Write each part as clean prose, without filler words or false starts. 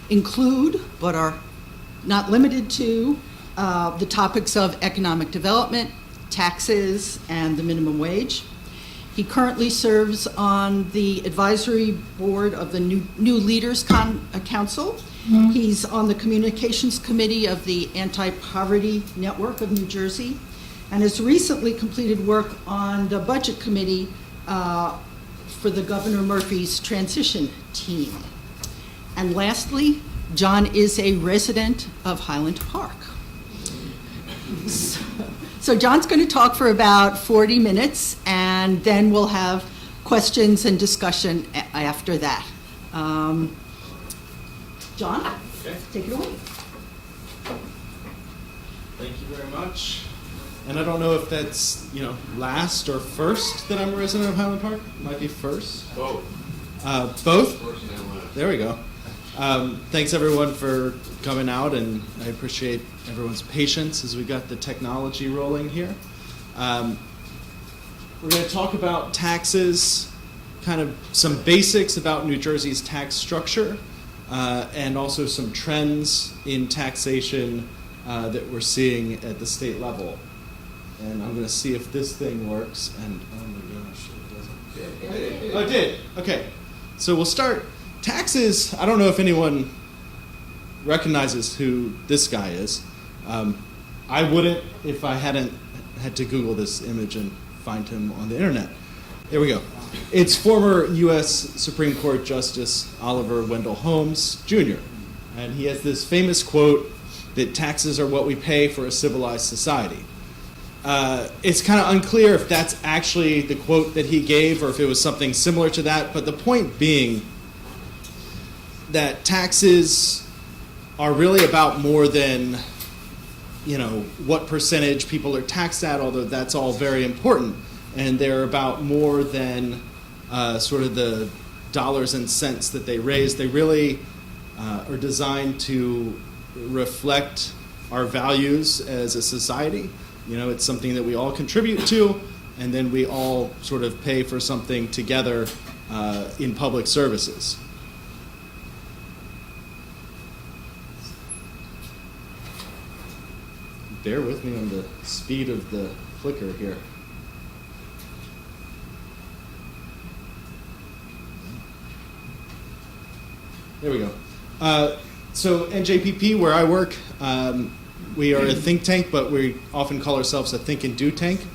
include, but are not limited to, the topics of economic development, taxes, and the minimum wage. He currently serves on the advisory board of the New Leaders Council. He's on the communications committee of the Anti-Poverty Network of New Jersey, and has recently completed work on the budget committee for the Governor Murphy's transition team. And lastly, John is a resident of Highland Park. So John's going to talk for about 40 minutes, and then we'll have questions and discussion after that. John, okay. Take it away. Thank you very much. And I don't know if that's, last or first that I'm a resident of Highland Park. It might be first. Both. Both? First and last. There we go. Thanks everyone for coming out, and I appreciate everyone's patience as we got the technology rolling here. We're going to talk about taxes, kind of some basics about New Jersey's tax structure, and also some trends in taxation that we're seeing at the state level. And I'm going to see if this thing works, and oh my gosh, it doesn't. Oh, it did. Okay. So we'll start. Taxes, I don't know if anyone recognizes who this guy is. I wouldn't if I hadn't had to Google this image and find him on the internet. There we go. It's former U.S. Supreme Court Justice Oliver Wendell Holmes, Jr. And he has this famous quote that taxes are what we pay for a civilized society. It's kind of unclear if that's actually the quote that he gave or if it was something similar to that, but the point being that taxes are really about more than, what percentage people are taxed at, although that's all very important. And they're about more than sort of the dollars and cents that they raise. They really are designed to reflect our values as a society. It's something that we all contribute to, and then we all sort of pay for something together in public services. Bear with me on the speed of the clicker here. There we go. So NJPP, where I work, we are a think tank, but we often call ourselves a think and do tank.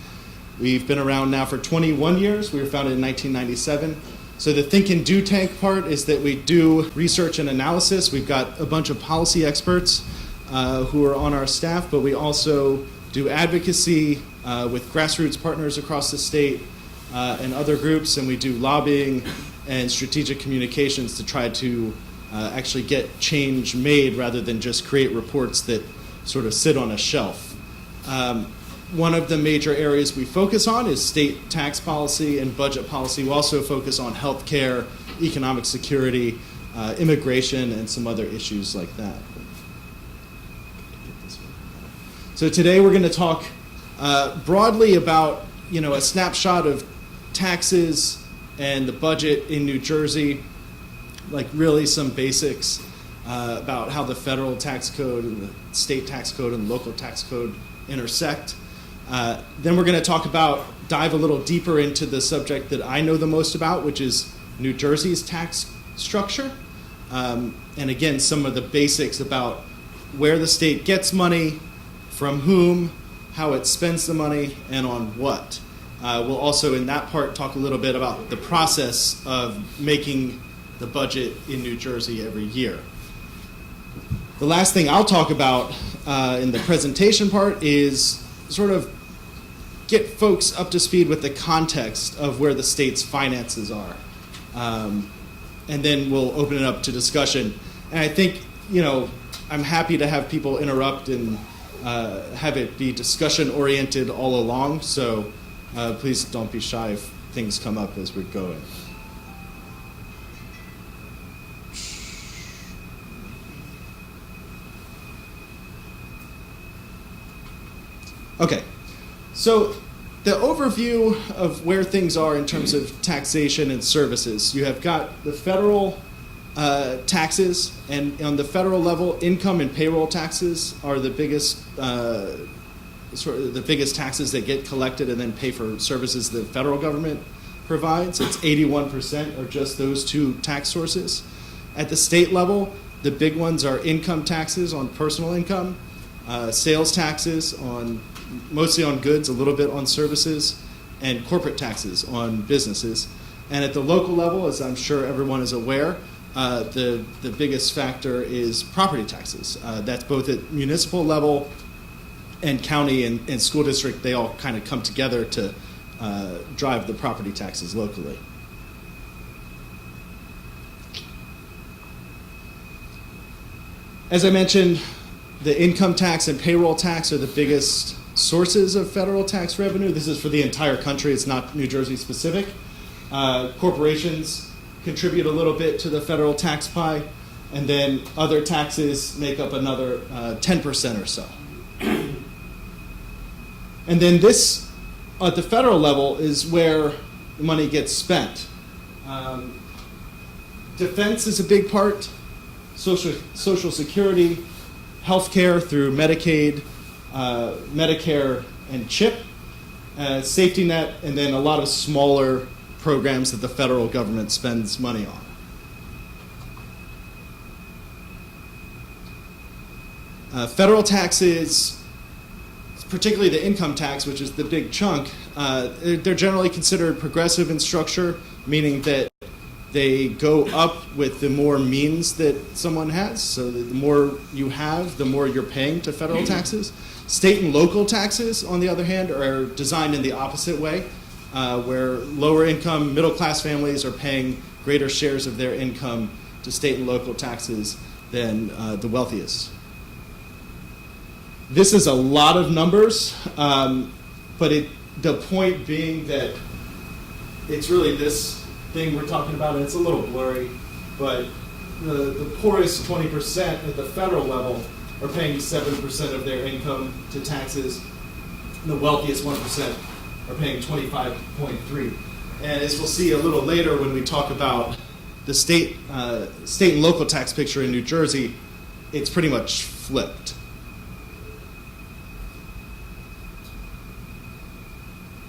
We've been around now for 21 years. We were founded in 1997. So the think and do tank part is that we do research and analysis. We've got a bunch of policy experts who are on our staff, but we also do advocacy with grassroots partners across the state and other groups, and we do lobbying and strategic communications to try to actually get change made rather than just create reports that sort of sit on a shelf. One of the major areas we focus on is state tax policy and budget policy. We also focus on healthcare, economic security, immigration, and some other issues like that. So today we're going to talk broadly about, a snapshot of taxes and the budget in New Jersey, like really some basics about how the federal tax code and the state tax code and the local tax code intersect. Then we're going to dive a little deeper into the subject that I know the most about, which is New Jersey's tax structure. And again, some of the basics about where the state gets money, from whom, how it spends the money, and on what. We'll also, in that part, talk a little bit about the process of making the budget in New Jersey every year. The last thing I'll talk about in the presentation part is sort of get folks up to speed with the context of where the state's finances are. And then we'll open it up to discussion. And I think, I'm happy to have people interrupt and have it be discussion-oriented all along, so please don't be shy if things come up as we're going. Okay, so the overview of where things are in terms of taxation and services. You have got the federal taxes, and on the federal level, income and payroll taxes are the biggest taxes that get collected and then pay for services the federal government provides. It's 81% are just those two tax sources. At the state level, the big ones are income taxes on personal income, sales taxes mostly on goods, a little bit on services, and corporate taxes on businesses. And at the local level, as I'm sure everyone is aware, the biggest factor is property taxes. That's both at municipal level and county and school district. They all kind of come together to drive the property taxes locally. As I mentioned, the income tax and payroll tax are the biggest sources of federal tax revenue. This is for the entire country. It's not New Jersey specific. Corporations contribute a little bit to the federal tax pie, and then other taxes make up another 10% or so. And then this, at the federal level, is where the money gets spent. Defense is a big part, Social Security, healthcare through Medicaid, Medicare, and CHIP, safety net, and then a lot of smaller programs that the federal government spends money on. Federal taxes, particularly the income tax, which is the big chunk, they're generally considered progressive in structure, meaning that they go up with the more means that someone has. So the more you have, the more you're paying to federal taxes. State and local taxes, on the other hand, are designed in the opposite way, where lower income, middle class families are paying greater shares of their income to state and local taxes than the wealthiest. This is a lot of numbers, but the point being that it's really this thing we're talking about, and it's a little blurry, but the poorest 20% at the federal level are paying 7% of their income to taxes. And the wealthiest 1% are paying 25.3%. And as we'll see a little later when we talk about the state and local tax picture in New Jersey, it's pretty much flipped.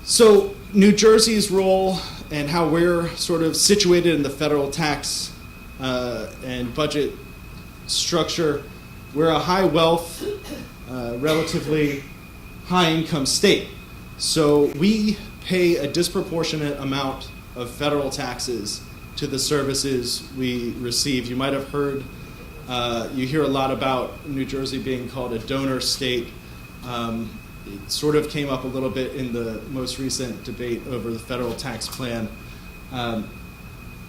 So New Jersey's role and how we're sort of situated in the federal tax and budget structure, we're a high wealth, relatively high income state. So we pay a disproportionate amount of federal taxes to the services we receive. You might have heard, you hear a lot about New Jersey being called a donor state. It sort of came up a little bit in the most recent debate over the federal tax plan.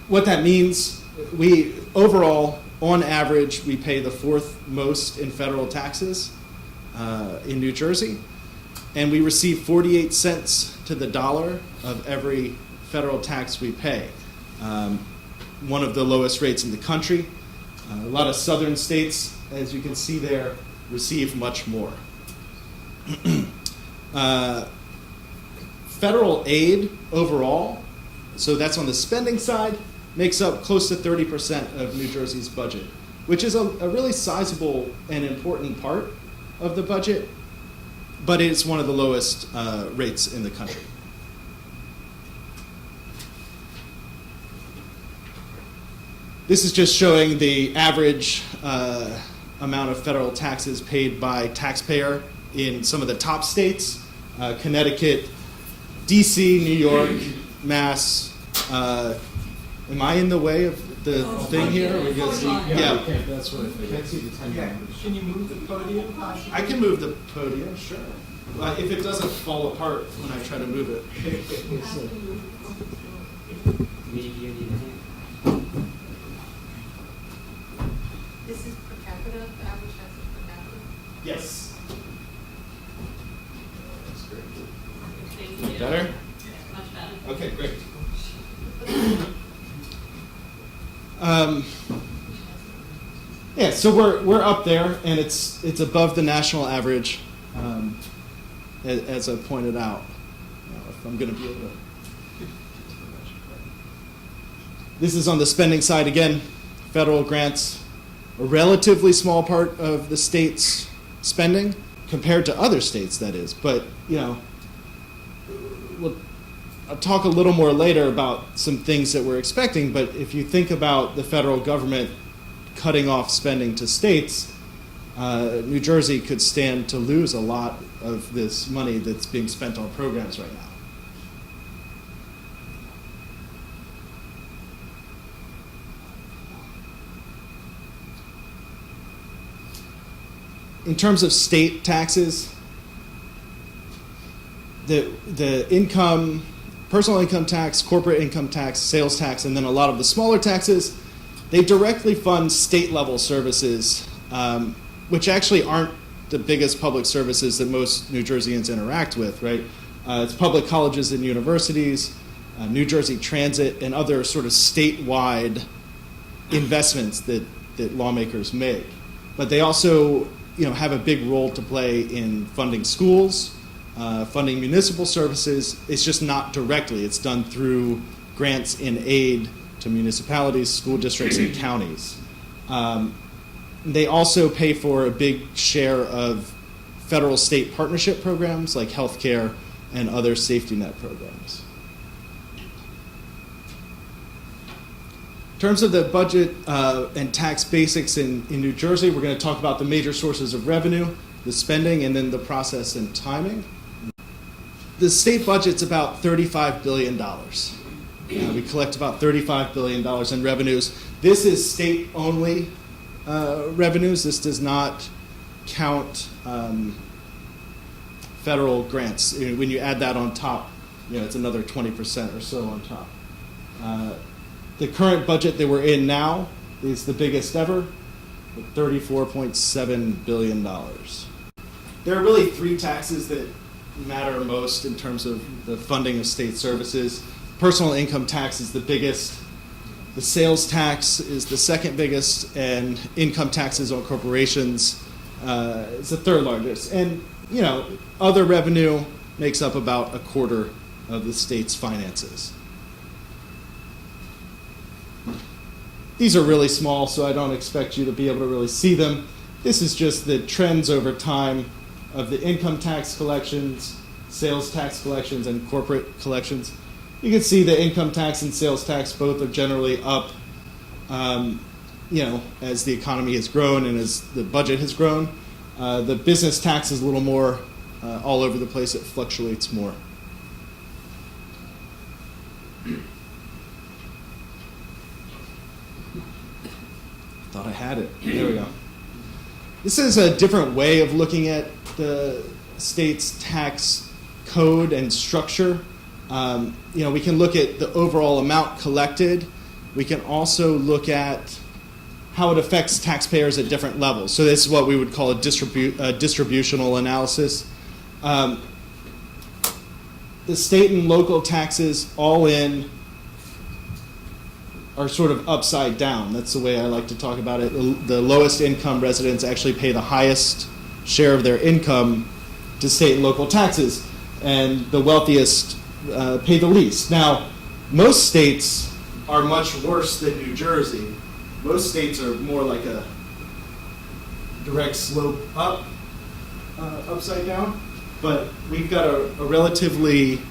What that means, we overall, on average, we pay the fourth most in federal taxes in New Jersey, and we receive 48 cents to the dollar of every federal tax we pay. One of the lowest rates in the country. A lot of southern states, as you can see there, receive much more. Federal aid overall, so that's on the spending side, makes up close to 30% of New Jersey's budget, which is a really sizable and important part of the budget, but it's one of the lowest rates in the country. This is just showing the average amount of federal taxes paid by taxpayer in some of the top states, Connecticut, DC, New York, Mass. Am I in the way of the thing here? Yeah. That's what I can't see the time. Can you move the podium? I can move the podium, sure. If it doesn't fall apart when I try to move it. This is per capita, the average tax is per capita? Yes. That's great. Thank you. Better? Much better. Okay, great. Yeah, so we're up there, and it's above the national average, as I pointed out. If I'm going to be able to. This is on the spending side again. federal grants a relatively small part of the state's spending compared to other states, that is. But, I'll talk a little more later about some things that we're expecting, but if you think about the federal government cutting off spending to states, New Jersey could stand to lose a lot of this money that's being spent on programs right now. In terms of state taxes, the income, personal income tax, corporate income tax, sales tax, and then a lot of the smaller taxes, they directly fund state-level services, which actually aren't the biggest public services that most New Jerseyans interact with, right? It's public colleges and universities, New Jersey Transit, and other sort of statewide investments that lawmakers make. But they also have a big role to play in funding schools, funding municipal services. It's just not directly. It's done through grants in aid to municipalities, school districts, and counties. They also pay for a big share of federal-state partnership programs like healthcare and other safety net programs. In terms of the budget and tax basics in New Jersey, we're going to talk about the major sources of revenue, the spending, and then the process and timing. The state budget's about $35 billion. We collect about $35 billion in revenues. This is state-only revenues. This does not count federal grants. When you add that on top, it's another 20% or so on top. The current budget that we're in now is the biggest ever, with $34.7 billion. There are really three taxes that matter most in terms of the funding of state services. Personal income tax is the biggest. The sales tax is the second biggest, and income taxes on corporations is the third largest. And, other revenue makes up about a quarter of the state's finances. These are really small, so I don't expect you to be able to really see them. This is just the trends over time of the income tax collections, sales tax collections, and corporate collections. You can see the income tax and sales tax both are generally up, as the economy has grown and as the budget has grown. The business tax is a little more all over the place. It fluctuates more. Thought I had it. There we go. This is a different way of looking at the state's tax code and structure. We can look at the overall amount collected. We can also look at how it affects taxpayers at different levels. So this is what we would call a distributional analysis. The state and local taxes all in are sort of upside down. That's the way I like to talk about it. The lowest income residents actually pay the highest share of their income to state and local taxes, and the wealthiest pay the least. Now, most states are much worse than New Jersey. Most states are more like a direct slope up, upside down, but we've got a relatively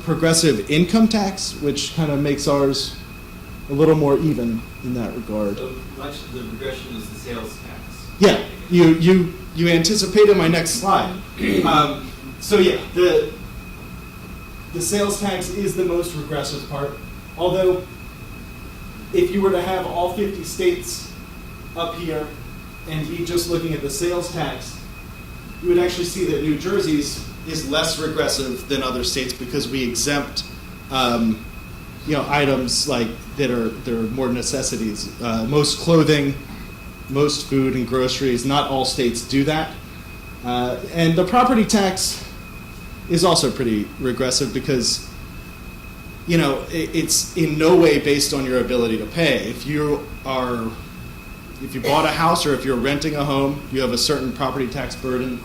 progressive income tax, which kind of makes ours a little more even in that regard. So much of the regression is the sales tax. Yeah, you anticipated my next slide. The sales tax is the most regressive part. Although, if you were to have all 50 states up here and be just looking at the sales tax, you would actually see that New Jersey's is less regressive than other states because we exempt items like that are more necessities. Most clothing, most food and groceries. Not all states do that. And the property tax is also pretty regressive because it's in no way based on your ability to pay. If you bought a house or if you're renting a home, you have a certain property tax burden.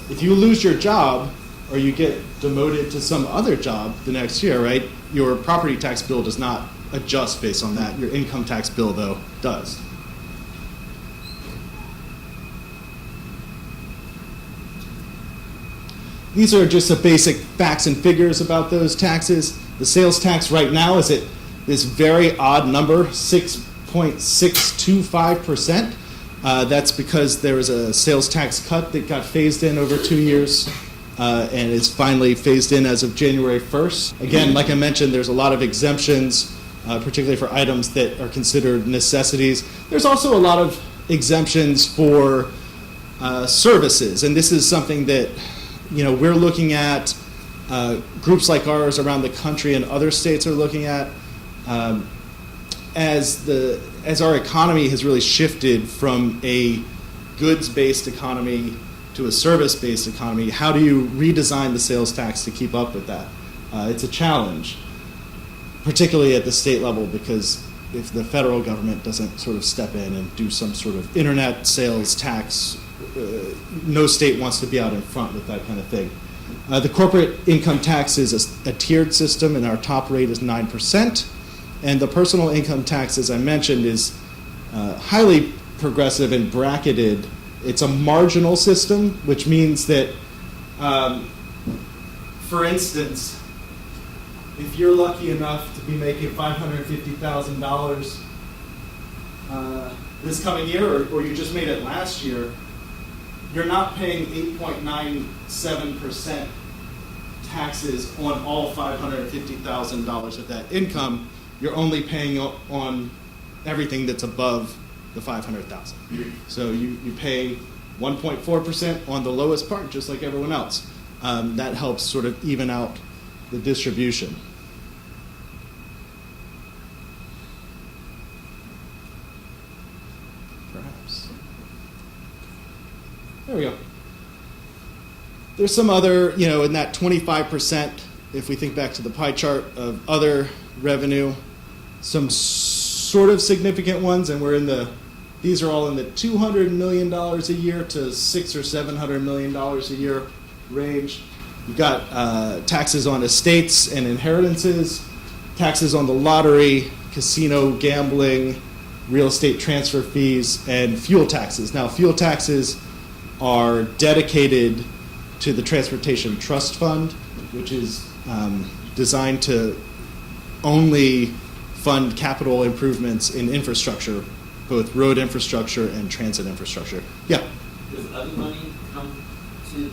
If you lose your job or you get demoted to some other job the next year, right, your property tax bill does not adjust based on that. Your income tax bill, though, does. These are just the basic facts and figures about those taxes. The sales tax right now is at this very odd number, 6.625%. That's because there was a sales tax cut that got phased in over 2 years and is finally phased in as of January 1st. Again, like I mentioned, there's a lot of exemptions, particularly for items that are considered necessities. There's also a lot of exemptions for services, and this is something that we're looking at, groups like ours around the country and other states are looking at, as our economy has really shifted from a goods-based economy to a service-based economy. How do you redesign the sales tax to keep up with that? It's a challenge, particularly at the state level, because if the federal government doesn't sort of step in and do some sort of internet sales tax, no state wants to be out in front with that kind of thing. The corporate income tax is a tiered system, and our top rate is 9%. And the personal income tax, as I mentioned, is highly progressive and bracketed. It's a marginal system, which means that, for instance, if you're lucky enough to be making $550,000 this coming year, or you just made it last year, you're not paying 8.97% taxes on all $550,000 of that income. You're only paying on everything that's above the $500,000. So you pay 1.4% on the lowest part, just like everyone else. That helps sort of even out the distribution. Perhaps. There we go. There's some other, in that 25%, if we think back to the pie chart of other revenue, some sort of significant ones, and these are all in the $200 million a year to $600 or $700 million a year range. You've got taxes on estates and inheritances, taxes on the lottery, casino gambling, real estate transfer fees, and fuel taxes. Now, fuel taxes are dedicated to the Transportation Trust Fund, which is designed to only fund capital improvements in infrastructure, both road infrastructure and transit infrastructure. Yeah? Does other money come to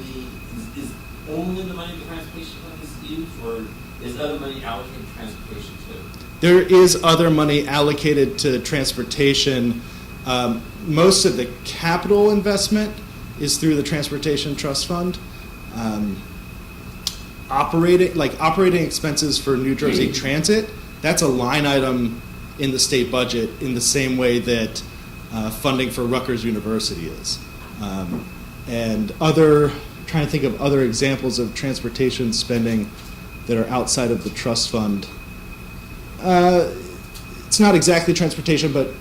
is only the money the transportation fund is used, or is other money allocated to transportation too? There is other money allocated to transportation. Most of the capital investment is through the Transportation Trust Fund. Operating expenses for New Jersey Transit, that's a line item in the state budget in the same way that funding for Rutgers University is. And trying to think of other examples of transportation spending that are outside of the trust fund. It's not exactly transportation, but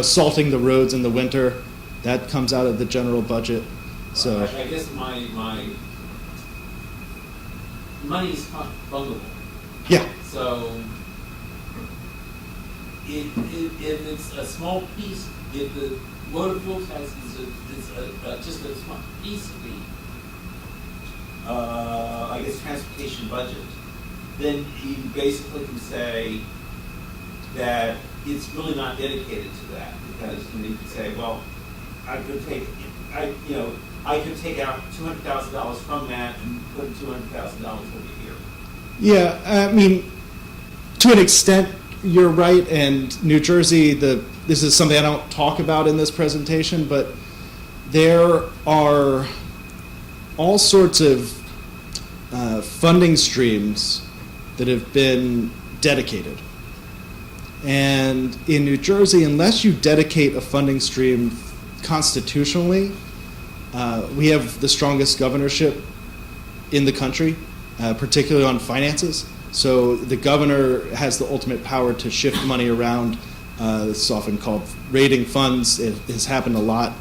salting the roads in the winter, that comes out of the general budget. So I guess my money is fungible. yeah. So if it's a small piece, if the motor fuel tax is just a small piece of the transportation budget, then you basically can say that it's really not dedicated to that, because you can say, well, I could take out $200,000 from that and put $200,000 over here. Yeah, I mean, to an extent, you're right. And New Jersey, this is something I don't talk about in this presentation, but there are all sorts of funding streams that have been dedicated. And in New Jersey, unless you dedicate a funding stream constitutionally, we have the strongest governorship in the country, particularly on finances. So the governor has the ultimate power to shift money around. It's often called raiding funds. It has happened a lot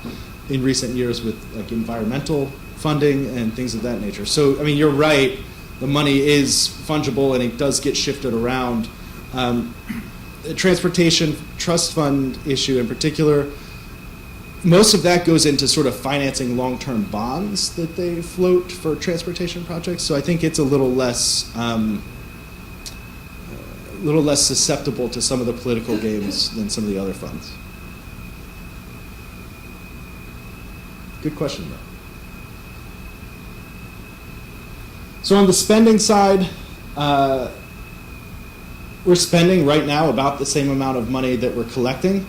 in recent years with environmental funding and things of that nature. So, I mean, you're right. The money is fungible and it does get shifted around. transportation trust fund issue in particular, most of that goes into sort of financing long-term bonds that they float for transportation projects. So I think it's a little less susceptible to some of the political games than some of the other funds. Good question, though. So on the spending side, we're spending right now about the same amount of money that we're collecting,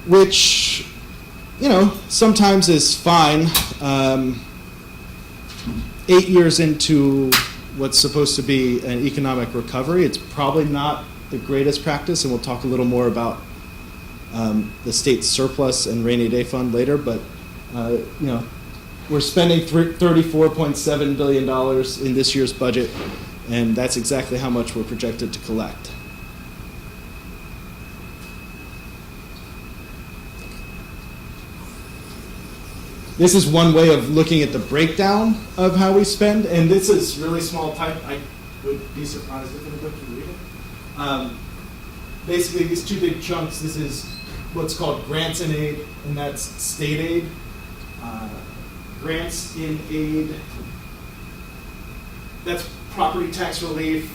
which, sometimes is fine. 8 years into what's supposed to be an economic recovery, it's probably not the greatest practice, and we'll talk a little more about the state's surplus and rainy day fund later, but we're spending $34.7 billion in this year's budget, and that's exactly how much we're projected to collect. This is one way of looking at the breakdown of how we spend, and this is really small type. I would be surprised if anybody can read it. Basically, these two big chunks, this is what's called GrantsInAid, and that's state aid. GrantsInAid, that's property tax relief,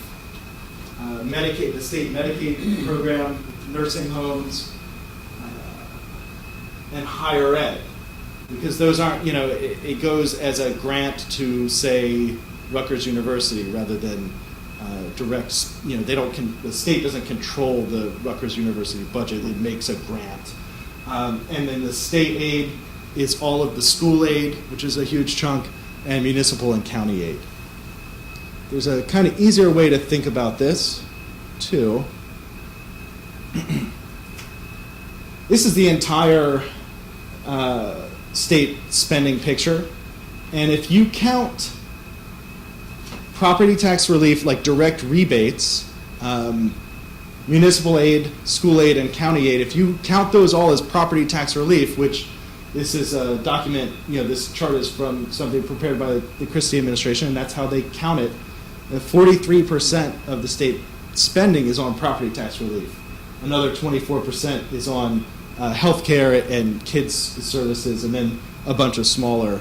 Medicaid, the state Medicaid program, nursing homes, and higher ed. Because those aren't, it goes as a grant to, say, Rutgers University rather than direct, the state doesn't control the Rutgers University budget, it makes a grant. And then the state aid is all of the school aid, which is a huge chunk, and municipal and county aid. There's a kind of easier way to think about this, too. This is the entire state spending picture. And if you count property tax relief, like direct rebates, municipal aid, school aid, and county aid, if you count those all as property tax relief, which this is a document, this chart is from something prepared by the Christie administration, and that's how they count it. 43% of the state spending is on property tax relief. Another 24% is on health care and kids services, and then a bunch of smaller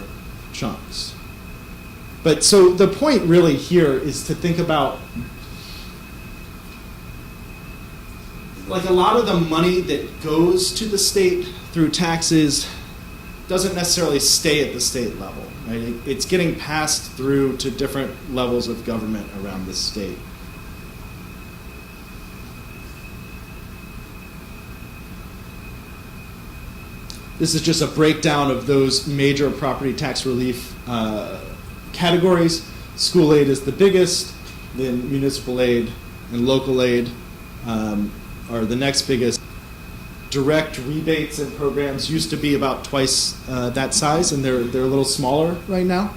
chunks. But so the point really here is to think about, like, a lot of the money that goes to the state through taxes doesn't necessarily stay at the state level, right? It's getting passed through to different levels of government around the state. This is just a breakdown of those major property tax relief categories. School aid is the biggest, then municipal aid and local aid are the next biggest. Direct rebates and programs used to be about twice that size, and they're a little smaller right now.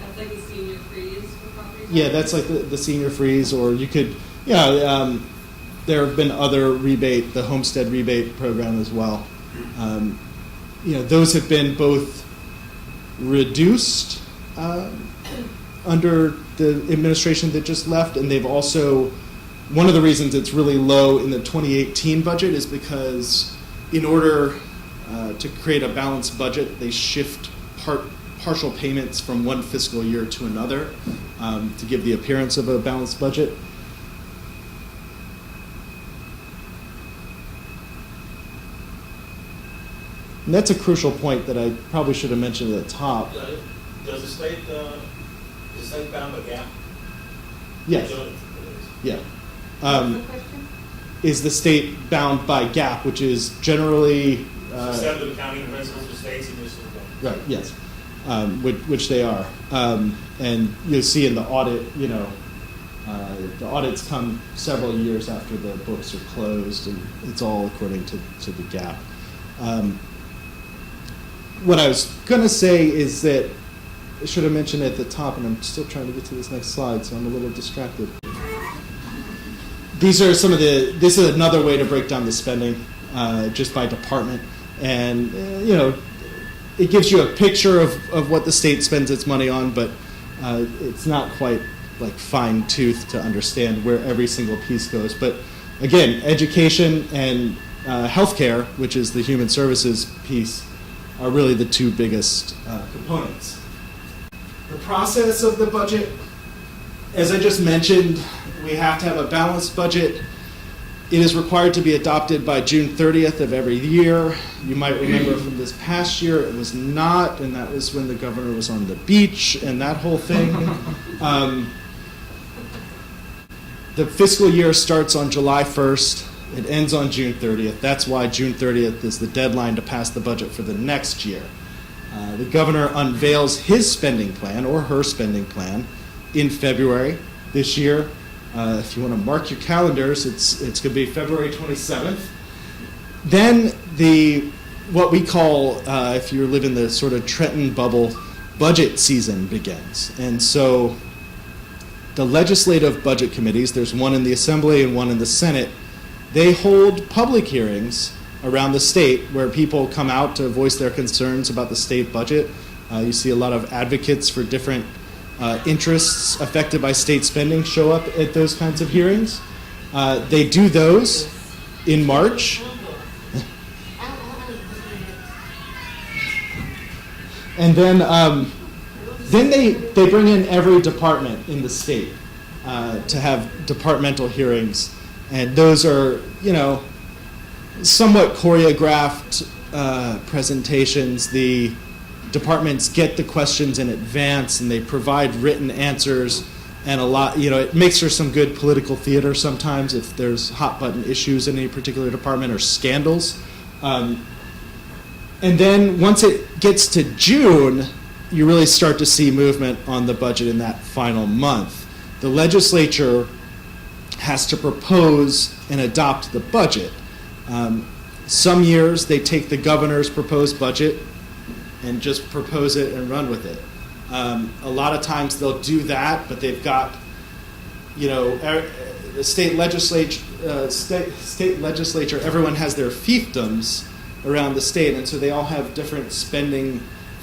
That's like the senior freeze for property tax? Yeah, that's like the senior freeze, or you could, there have been other rebate, the homestead rebate program as well. Those have been both reduced under the administration that just left, and they've also, one of the reasons it's really low in the 2018 budget is because in order to create a balanced budget, they shift partial payments from one fiscal year to another to give the appearance of a balanced budget. And that's a crucial point that I probably should have mentioned at the top. Does the state, bound by gap? Yes. Yeah. What's the question? Is the state bound by GAAP, which is generally... Instead of the county principles for states and municipal governments. Right, yes, which they are. And you'll see in the audit, the audits come several years after the books are closed, and it's all according to the GAAP. What I was going to say is that I should have mentioned at the top, and I'm still trying to get to this next slide, so I'm a little distracted. These are this is another way to break down the spending just by department. And, it gives you a picture of what the state spends its money on, but it's not quite like fine tooth to understand where every single piece goes. But again, education and healthcare, which is the human services piece, are really the two biggest components. The process of the budget, as I just mentioned, we have to have a balanced budget. It is required to be adopted by June 30th of every year. You might remember from this past year it was not, and that was when the governor was on the beach and that whole thing. The fiscal year starts on July 1st. It ends on June 30th. That's why June 30th is the deadline to pass the budget for the next year. The governor unveils his spending plan or her spending plan in February this year. If you want to mark your calendars, it's going to be February 27th. Then what we call, if you live in the sort of Trenton bubble, budget season begins. And so the legislative budget committees, there's one in the Assembly and one in the Senate, they hold public hearings around the state where people come out to voice their concerns about the state budget. You see a lot of advocates for different interests affected by state spending show up at those kinds of hearings. They do those in March. And then they bring in every department in the state to have departmental hearings. And those are, somewhat choreographed presentations. The departments get the questions in advance and they provide written answers, and a lot, it makes for some good political theater sometimes if there's hot button issues in any particular department or scandals. And then once it gets to June, you really start to see movement on the budget in that final month. The legislature has to propose and adopt the budget. Some years they take the governor's proposed budget and just propose it and run with it. A lot of times they'll do that, but they've got, the state legislature, everyone has their fiefdoms around the state, and so they all have different spending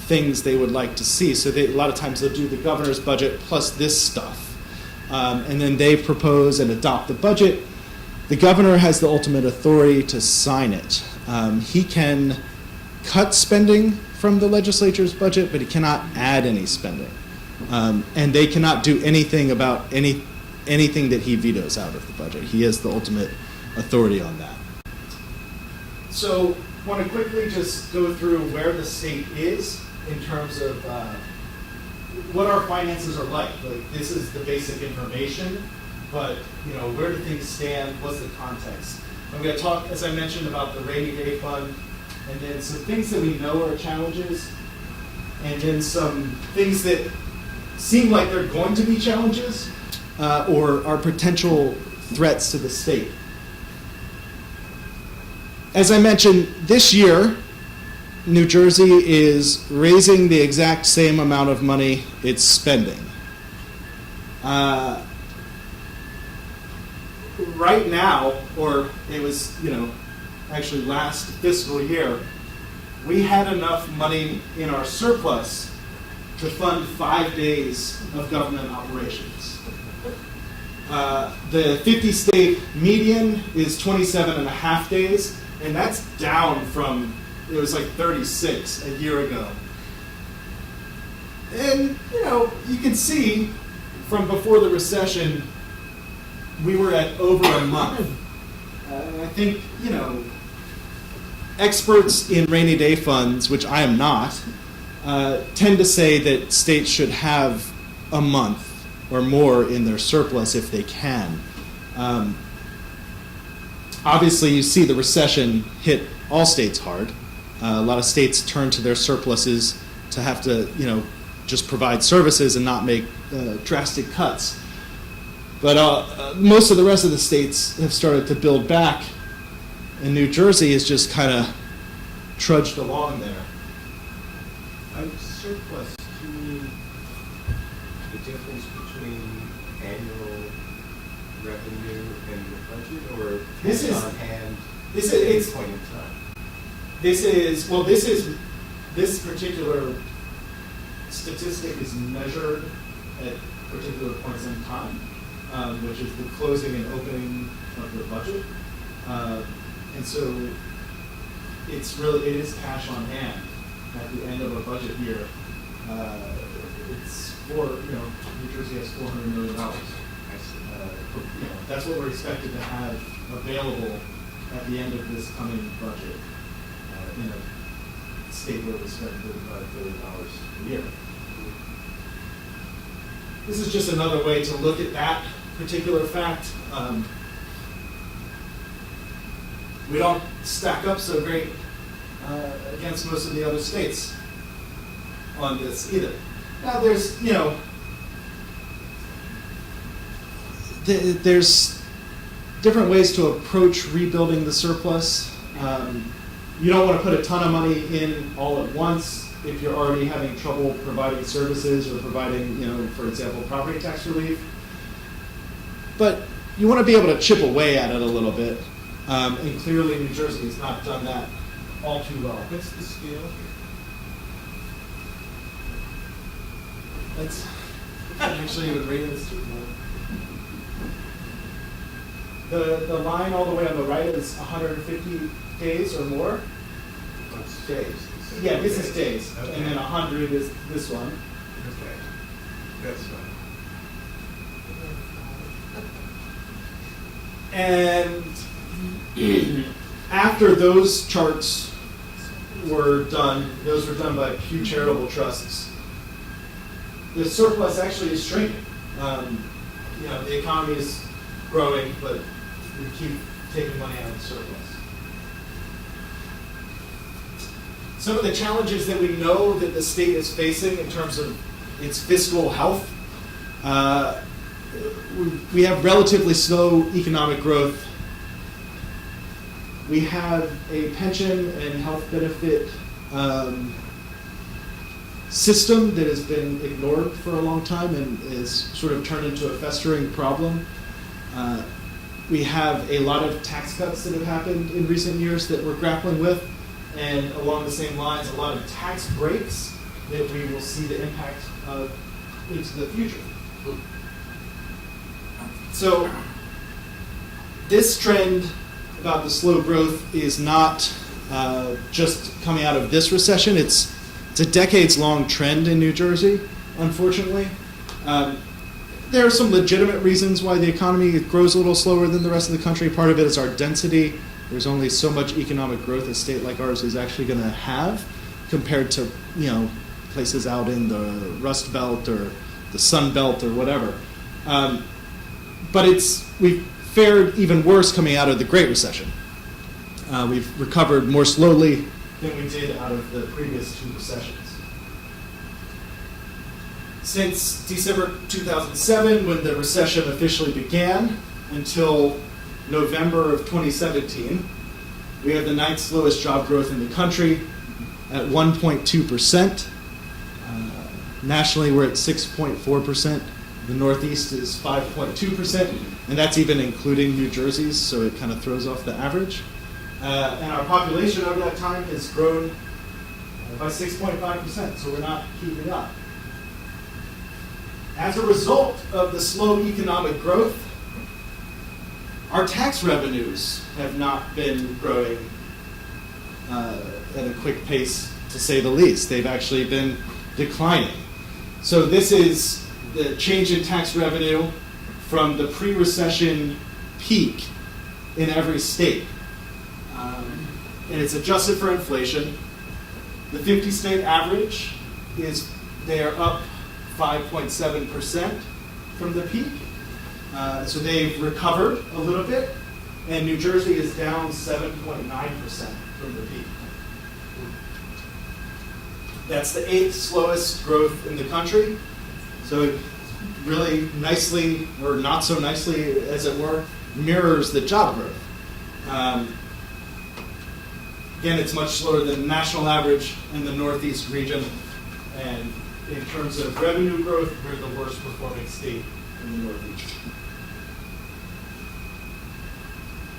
things they would like to see. So a lot of times they'll do the governor's budget plus this stuff. And then they propose and adopt the budget. The governor has the ultimate authority to sign it. He can cut spending from the legislature's budget, but he cannot add any spending. And they cannot do anything about anything that he vetoes out of the budget. He has the ultimate authority on that. So I want to quickly just go through where the state is in terms of what our finances are like. This is the basic information, but where do things stand? What's the context? I'm going to talk, as I mentioned, about the rainy day fund, and then some things that we know are challenges, and then some things that seem like they're going to be challenges or are potential threats to the state. As I mentioned, this year, New Jersey is raising the exact same amount of money it's spending. Right now, or it was, actually last fiscal year, we had enough money in our surplus to fund 5 days of government operations. The 50-state median is 27 and a half days, and that's down from, it was like 36 a year ago. And, you can see from before the recession, we were at over a month. I think, experts in rainy day funds, which I am not, tend to say that states should have a month or more in their surplus if they can. Obviously, you see the recession hit all states hard. A lot of states turn to their surpluses to have to, just provide services and not make drastic cuts. But most of the rest of the states have started to build back, and New Jersey has just kind of trudged along there. Surplus, do you mean the difference between annual revenue and the budget, or This is- on hand this at is- any it's- point in time? This particular statistic is measured at particular points in time, which is the closing and opening of the budget. And so it is cash on hand at the end of a budget year. New Jersey has $400 million. That's what we're expected to have available at the end of this coming budget in a state where we spend $35 billion a year. This is just another way to look at that particular fact. We don't stack up so great against most of the other states on this either. Now there's, there's different ways to approach rebuilding the surplus. You don't want to put a ton of money in all at once if you're already having trouble providing services or providing, for example, property tax relief. But you want to be able to chip away at it a little bit. And clearly New Jersey has not done that all too well. What's the scale here? That's actually would rate this. The line all the way on the right is 150 days or more. It's days. Yeah, this is days, Okay. and then 100 is this one. Okay, that's fine. And after those charts were done, those were done by Pew Charitable Trusts, the surplus actually is shrinking. The economy is growing, but we keep taking money out of the surplus. Some of the challenges that we know that the state is facing in terms of its fiscal health, we have relatively slow economic growth. We have a pension and health benefit system that has been ignored for a long time and is sort of turned into a festering problem. We have a lot of tax cuts that have happened in recent years that we're grappling with, and along the same lines, a lot of tax breaks that we will see the impact of into the future. So this trend about the slow growth is not just coming out of this recession. It's a decades-long trend in New Jersey, unfortunately. There are some legitimate reasons why the economy grows a little slower than the rest of the country. Part of it is our density. There's only so much economic growth a state like ours is actually going to have compared to places out in the Rust Belt or the Sun Belt or whatever. But we've fared even worse coming out of the Great Recession. We've recovered more slowly than we did out of the previous two recessions. Since December 2007, when the recession officially began, until November of 2017, we have the 9th slowest job growth in the country at 1.2%. Nationally, we're at 6.4%. The Northeast is 5.2%, and that's even including New Jersey's, so it kind of throws off the average. And our population over that time has grown by 6.5%, so we're not keeping up. As a result of the slow economic growth, our tax revenues have not been growing at a quick pace, to say the least. They've actually been declining. So this is the change in tax revenue from the pre-recession peak in every state. And it's adjusted for inflation. The 50-state average is they're up 5.7% from the peak. So they've recovered a little bit, and New Jersey is down 7.9% from the peak. That's the 8th slowest growth in the country. So it really nicely, or not so nicely as it were, mirrors the job growth. Again, it's much slower than the national average in the Northeast region. And in terms of revenue growth, we're the worst performing state in the Northeast.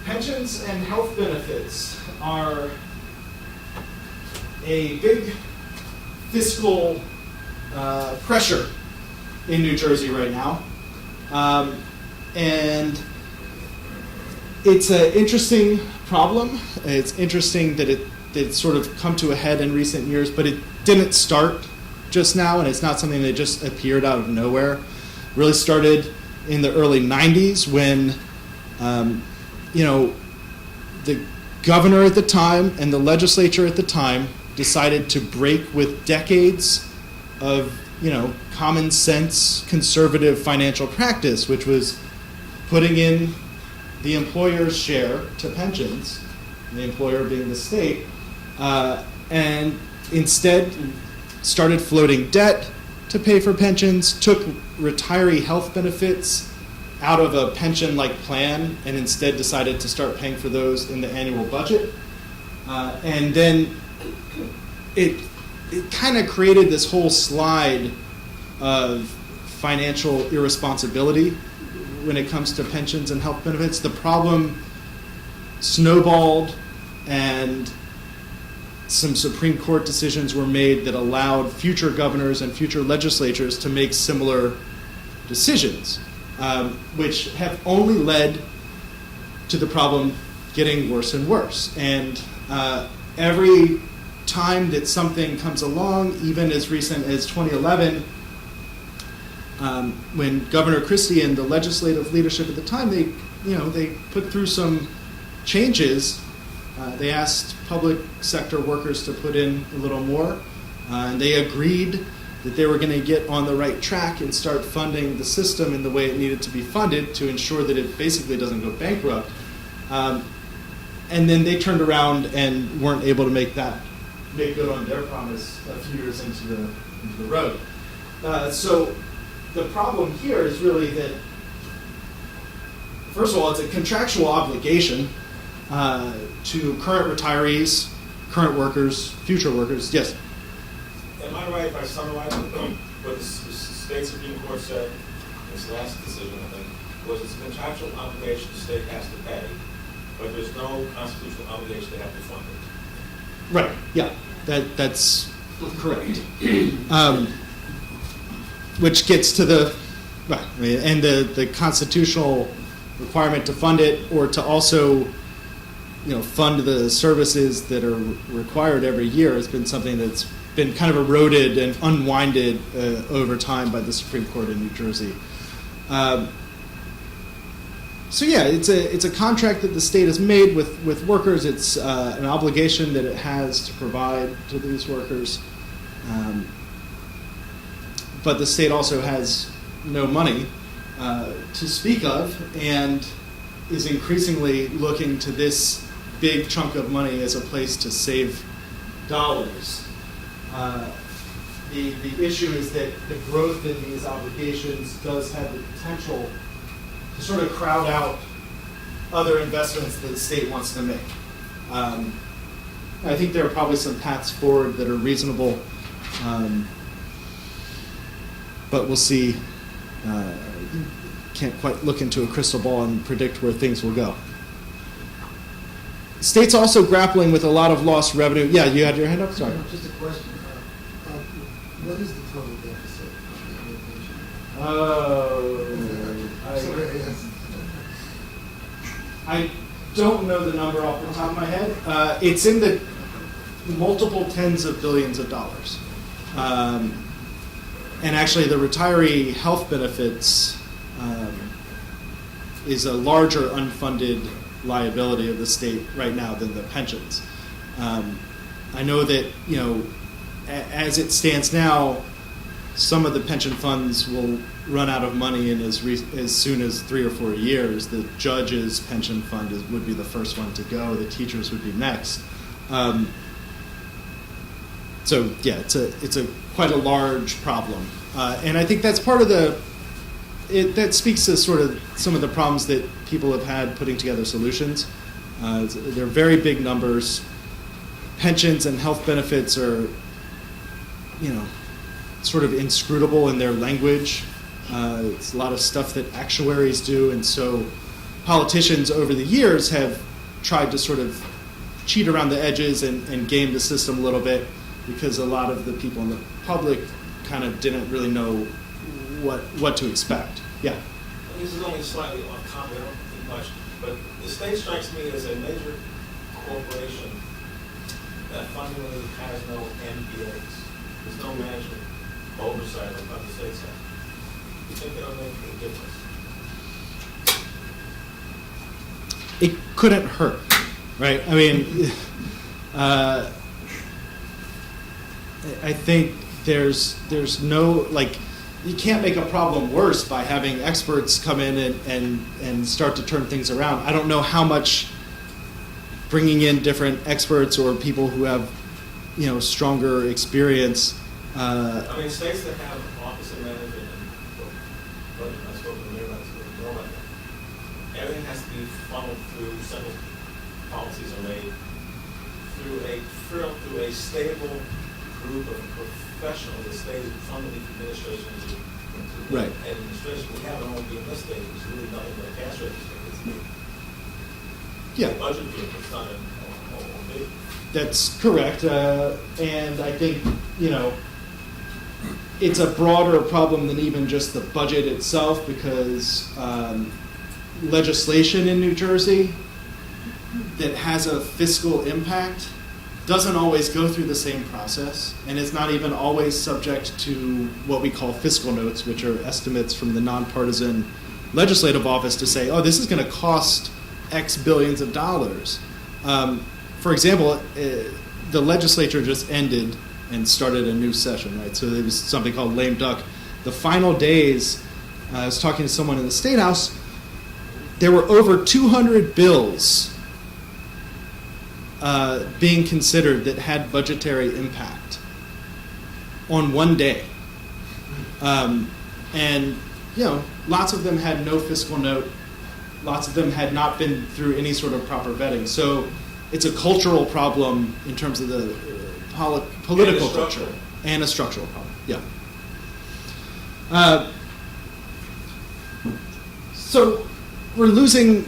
Pensions and health benefits are a big fiscal pressure in New Jersey right now. And it's an interesting problem. It's interesting that it's sort of come to a head in recent years, but it didn't start just now, and it's not something that just appeared out of nowhere. It really started in the early 90s when, the governor at the time and the legislature at the time decided to break with decades of, common sense conservative financial practice, which was putting in the employer's share to pensions, the employer being the state, and instead started floating debt to pay for pensions, took retiree health benefits out of a pension-like plan, and instead decided to start paying for those in the annual budget. And then it kind of created this whole slide of financial irresponsibility when it comes to pensions and health benefits. The problem snowballed, and some Supreme Court decisions were made that allowed future governors and future legislatures to make similar decisions, which have only led to the problem getting worse and worse. And every time that something comes along, even as recent as 2011, when Governor Christie and the legislative leadership at the time, they put through some changes. They asked public sector workers to put in a little more, and they agreed that they were going to get on the right track and start funding the system in the way it needed to be funded to ensure that it basically doesn't go bankrupt. And then they turned around and weren't able to make good on their promise a few years into the road. So the problem here is really that, first of all, it's a contractual obligation to current retirees, current workers, future workers. Yes? Am I right if I summarize what the state Supreme Court said in its last decision, I think, was it's a contractual obligation the state has to pay, but there's no constitutional obligation they have to fund it? Right, yeah, that's correct. Which gets to the constitutional requirement to fund it, or to also fund the services that are required every year, has been something that's been kind of eroded and unwinded over time by the Supreme Court in New Jersey. So yeah, it's a contract that the state has made with workers. It's an obligation that it has to provide to these workers. But the state also has no money to speak of, and is increasingly looking to this big chunk of money as a place to save dollars. The issue is that the growth in these obligations does have the potential to sort of crowd out other investments that the state wants to make. I think there are probably some paths forward that are reasonable, but we'll see. Can't quite look into a crystal ball and predict where things will go. State's also grappling with a lot of lost revenue. Yeah, you had your hand up? Sorry. No, just a question. What is the total deficit of the I don't know the number off the top of my head. It's in the multiple tens of billions of dollars. And actually, the retiree health benefits is a larger unfunded liability of the state right now than the pensions. I know that, as it stands now, some of the pension funds will run out of money in as soon as 3 or 4 years. The judges' pension fund would be the first one to go. The teachers would be next. So yeah, it's a quite a large problem, and I think that's part of that speaks to sort of some of the problems that people have had putting together solutions. They're very big numbers. Pensions and health benefits are, sort of inscrutable in their language. It's a lot of stuff that actuaries do, and so politicians over the years have tried to sort of cheat around the edges and game the system a little bit, because a lot of the people in the public kind of didn't really know what to expect. Yeah. This is only slightly off topic, I don't think much, but the state strikes me as a major corporation that fundamentally has no MBAs. There's no management oversight of the state side. You think that'll make a difference? It couldn't hurt, right? I mean, I think there's no, like, you can't make a problem worse by having experts come in and start to turn things around. I don't know how much bringing in different experts or people who have, stronger experience. I mean, states that have office of management and budget, I spoke to the mayor, more like that. Everything has to be funneled through, several policies are made through a stable group of professionals that stay from the administration to Right. administration. We have an OMB in this state, which is really nothing but a cash register. It's Yeah. the budget vehicle, it's not an OMB. That's correct, and I think it's a broader problem than even just the budget itself, because legislation in New Jersey that has a fiscal impact doesn't always go through the same process, and is not even always subject to what we call fiscal notes, which are estimates from the nonpartisan legislative office to say, oh, this is going to cost X billions of dollars. For example, the legislature just ended and started a new session, right? So there was something called lame duck. The final days, I was talking to someone in the State House, there were over 200 bills being considered that had budgetary impact on one day. And, lots of them had no fiscal note. Lots of them had not been through any sort of proper vetting. So it's a cultural problem in terms of the political culture. And a structural problem, yeah. So we're losing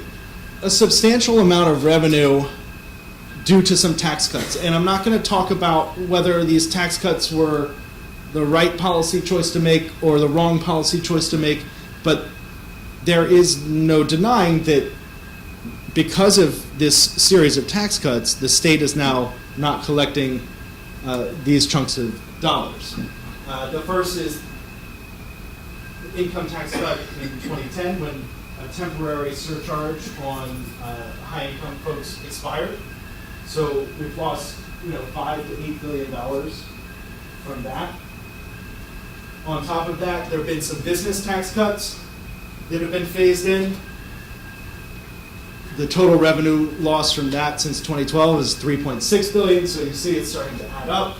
a substantial amount of revenue due to some tax cuts. And I'm not going to talk about whether these tax cuts were the right policy choice to make or the wrong policy choice to make, but there is no denying that because of this series of tax cuts, the state is now not collecting these chunks of dollars. The first is the income tax cut in 2010 when a temporary surcharge on high-income folks expired. So we've lost, $5 to $8 billion from that. On top of that, there have been some business tax cuts that have been phased in. The total revenue loss from that since 2012 is $3.6 billion. So you see it's starting to add up.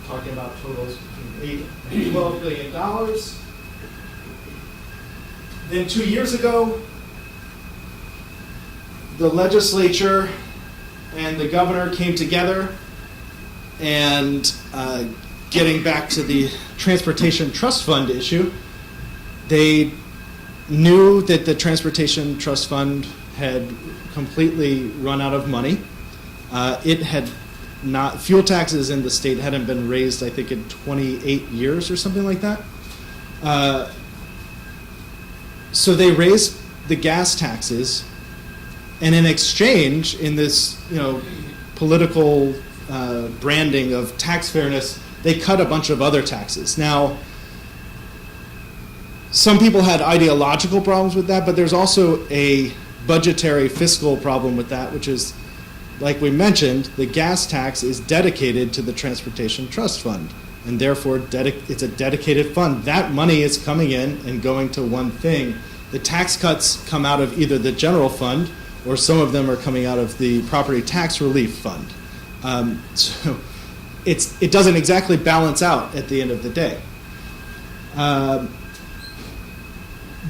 Talking about totals between $8 and $12 billion. Then 2 years ago, the legislature and the governor came together, and getting back to the Transportation Trust Fund issue, they knew that the Transportation Trust Fund had completely run out of money. It had not, fuel taxes in the state hadn't been raised, I think, in 28 years or something like that. So they raised the gas taxes, and in exchange, in this political branding of tax fairness, they cut a bunch of other taxes. Now, some people had ideological problems with that, but there's also a budgetary fiscal problem with that, which is, like we mentioned, the gas tax is dedicated to the Transportation Trust Fund, and therefore it's a dedicated fund. That money is coming in and going to one thing. The tax cuts come out of either the general fund, or some of them are coming out of the property tax relief fund. So it doesn't exactly balance out at the end of the day.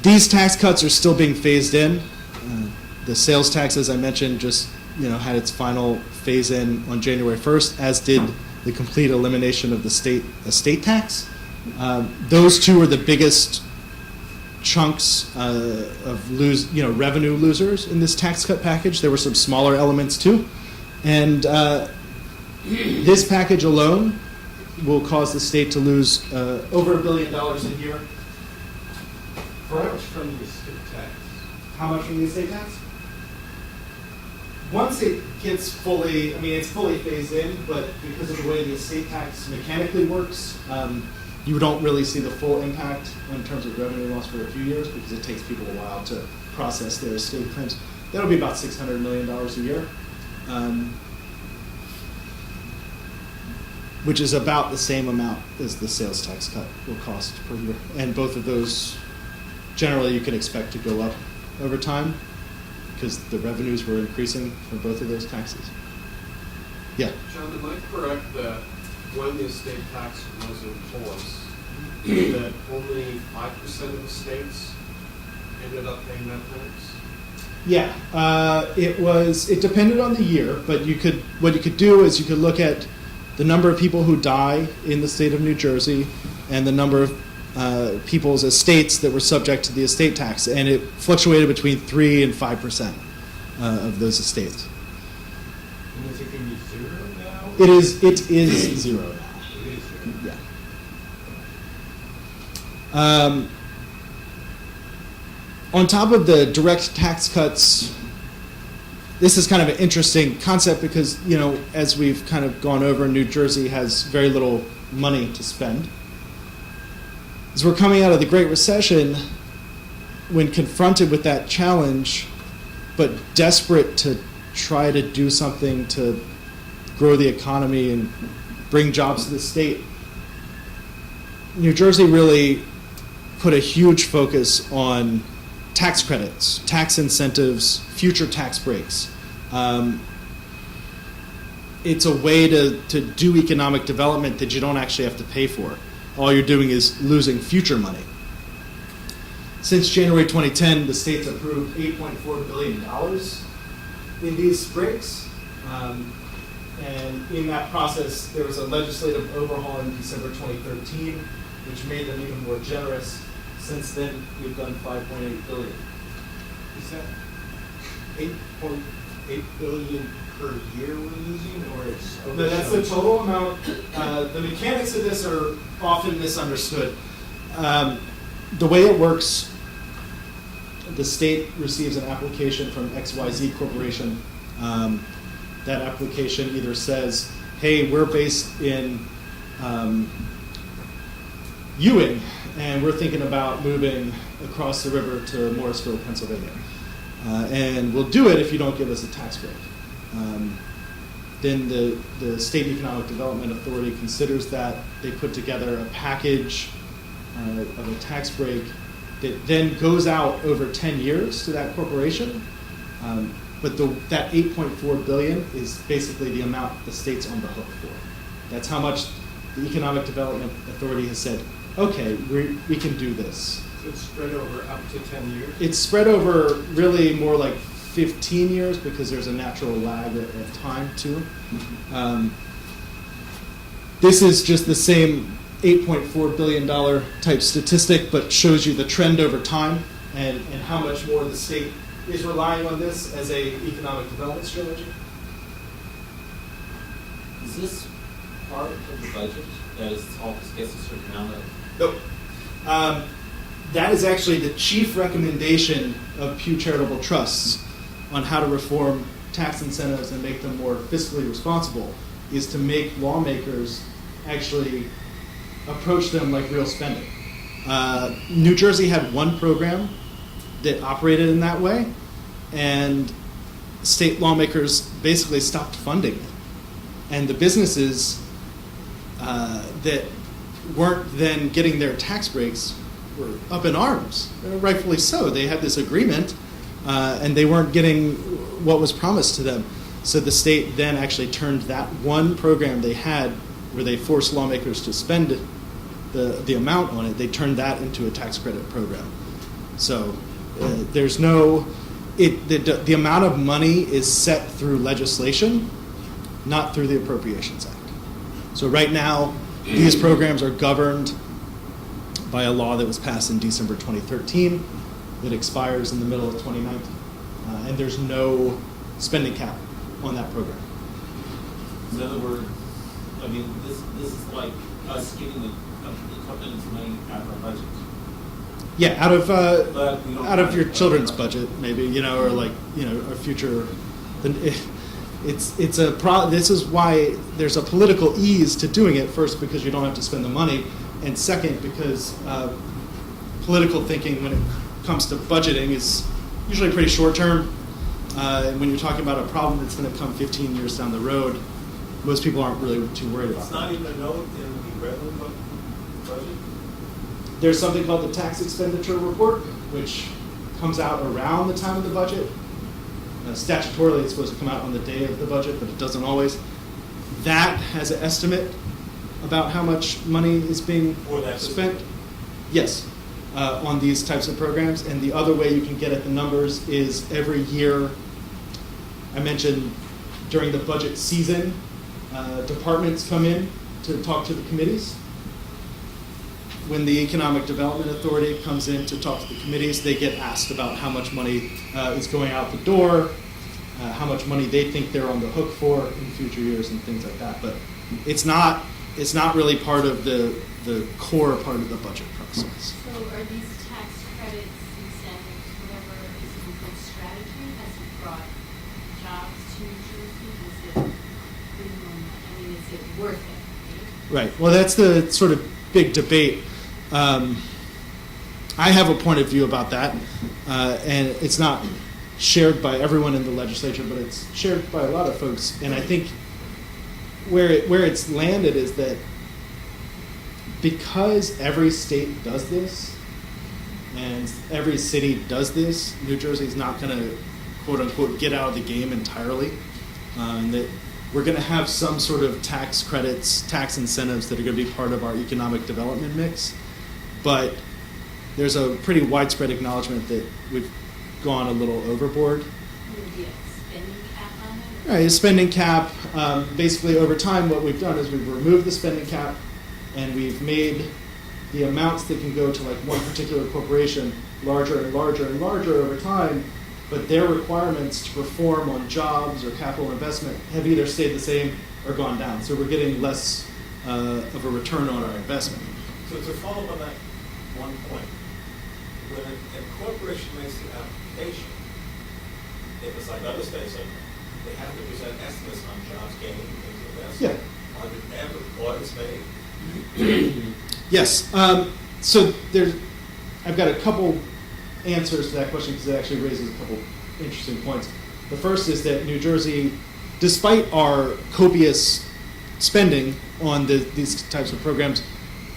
These tax cuts are still being phased in. The sales tax, as I mentioned, just had its final phase in on January 1st, as did the complete elimination of the state estate tax. Those two are the biggest chunks of revenue losers in this tax cut package. There were some smaller elements too, and this package alone will cause the state to lose over $1 billion a year. How much from the estate tax? How much from the estate tax? Once it gets fully, I mean, it's fully phased in, but because of the way the estate tax mechanically works, you don't really see the full impact in terms of revenue loss for a few years because it takes people a while to process their estate claims. That'll be about $600 million a year, which is about the same amount as the sales tax cut will cost per year. And both of those, generally, you can expect to go up over time because the revenues were increasing for both of those taxes. Yeah. John, am I correct that when the estate tax was in force, that only 5% of the states ended up paying that tax? Yeah, it depended on the year, but what you could do is you could look at the number of people who die in the state of New Jersey and the number of people's estates that were subject to the estate tax, and it fluctuated between 3 and 5% of those estates. And is it going to be zero now? It is zero now. It is zero. Yeah. On top of the direct tax cuts, this is kind of an interesting concept because, as we've kind of gone over, New Jersey has very little money to spend. As we're coming out of the Great Recession, when confronted with that challenge, but desperate to try to do something to grow the economy and bring jobs to the state, New Jersey really put a huge focus on tax credits, tax incentives, future tax breaks. It's a way to do economic development that you don't actually have to pay for. All you're doing is losing future money. Since January 2010, the states approved $8.4 billion in these breaks. And in that process, there was a legislative overhaul in December 2013, which made them even more generous. Since then, we've done $5.8 billion. Is that 8.8 billion per year we're using, or it's? No, that's the total amount. The mechanics of this are often misunderstood. The way it works, the state receives an application from XYZ Corporation. That application either says, hey, we're based in Ewing, and we're thinking about moving across the river to Morrisville, Pennsylvania. And we'll do it if you don't give us a tax break. Then the State Economic Development Authority considers that. They put together a package of a tax break that then goes out over 10 years to that corporation. But that $8.4 billion is basically the amount the state's on the hook for. That's how much the Economic Development Authority has said, okay, we can do this. So it's spread over up to 10 years? It's spread over really more like 15 years because there's a natural lag of time too. This is just the same $8.4 billion type statistic, but shows you the trend over time and how much more the state is relying on this as a economic development strategy. Is this part of the budget that is all gets a certain amount of? Nope. That is actually the chief recommendation of Pew Charitable Trusts on how to reform tax incentives and make them more fiscally responsible, is to make lawmakers actually approach them like real spending. New Jersey had one program that operated in that way, and state lawmakers basically stopped funding it. And the businesses that weren't then getting their tax breaks were up in arms, rightfully so. They had this agreement, and they weren't getting what was promised to them. So the state then actually turned that one program they had, where they forced lawmakers to spend the amount on it, they turned that into a tax credit program. So there's no, the amount of money is set through legislation, not through the Appropriations Act. So right now, these programs are governed by a law that was passed in December 2013 that expires in the middle of 2019. And there's no spending cap on that program. In other words, I mean, this is like us giving the companies money out of our budget. Yeah, But we don't out of have your it. children's budget, maybe, or like, a future. This is why there's a political ease to doing it. First, because you don't have to spend the money, and second, because political thinking when it comes to budgeting is usually pretty short term. When you're talking about a problem that's going to come 15 years down the road, most people aren't really too worried about It's it. not even a note in the revenue budget? There's something called the tax expenditure report, which comes out around the time of the budget. Statutorily, it's supposed to come out on the day of the budget, but it doesn't always. That has an estimate about how much money is being For that spent. Yes, on these types of programs. And the other way you can get at the numbers is every year. I mentioned during the budget season, departments come in to talk to the committees. When the Economic Development Authority comes in to talk to the committees, they get asked about how much money is going out the door, how much money they think they're on the hook for in future years and things like that. But it's not really part of the core part of the budget process. So are these tax credits, incentives, whatever is a good strategy? Has it brought jobs to New Jersey? Is it is it worth it? Right. Well, that's the sort of big debate. I have a point of view about that, and it's not shared by everyone in the legislature, but it's shared by a lot of folks. And I think where it's landed is that because every state does this and every city does this, New Jersey's not going to, quote unquote, get out of the game entirely. And that we're going to have some sort of tax credits, tax incentives that are going to be part of our economic development mix. But there's a pretty widespread acknowledgement that we've gone a little overboard. Would be a spending cap on it? Right, a spending cap. Basically, over time, what we've done is we've removed the spending cap, and we've made the amounts that can go to like one particular corporation larger and larger and larger over time. But their requirements to perform on jobs or capital investment have either stayed the same or gone down. So we're getting less of a return on our investment. So to follow up on that one point, when a corporation makes the application, if it's like other states, they have to present estimates on jobs gained and things like that. Yeah. Are there ever audits made? Yes. So I've got a couple answers to that question because it actually raises a couple interesting points. The first is that New Jersey, despite our copious spending on these types of programs,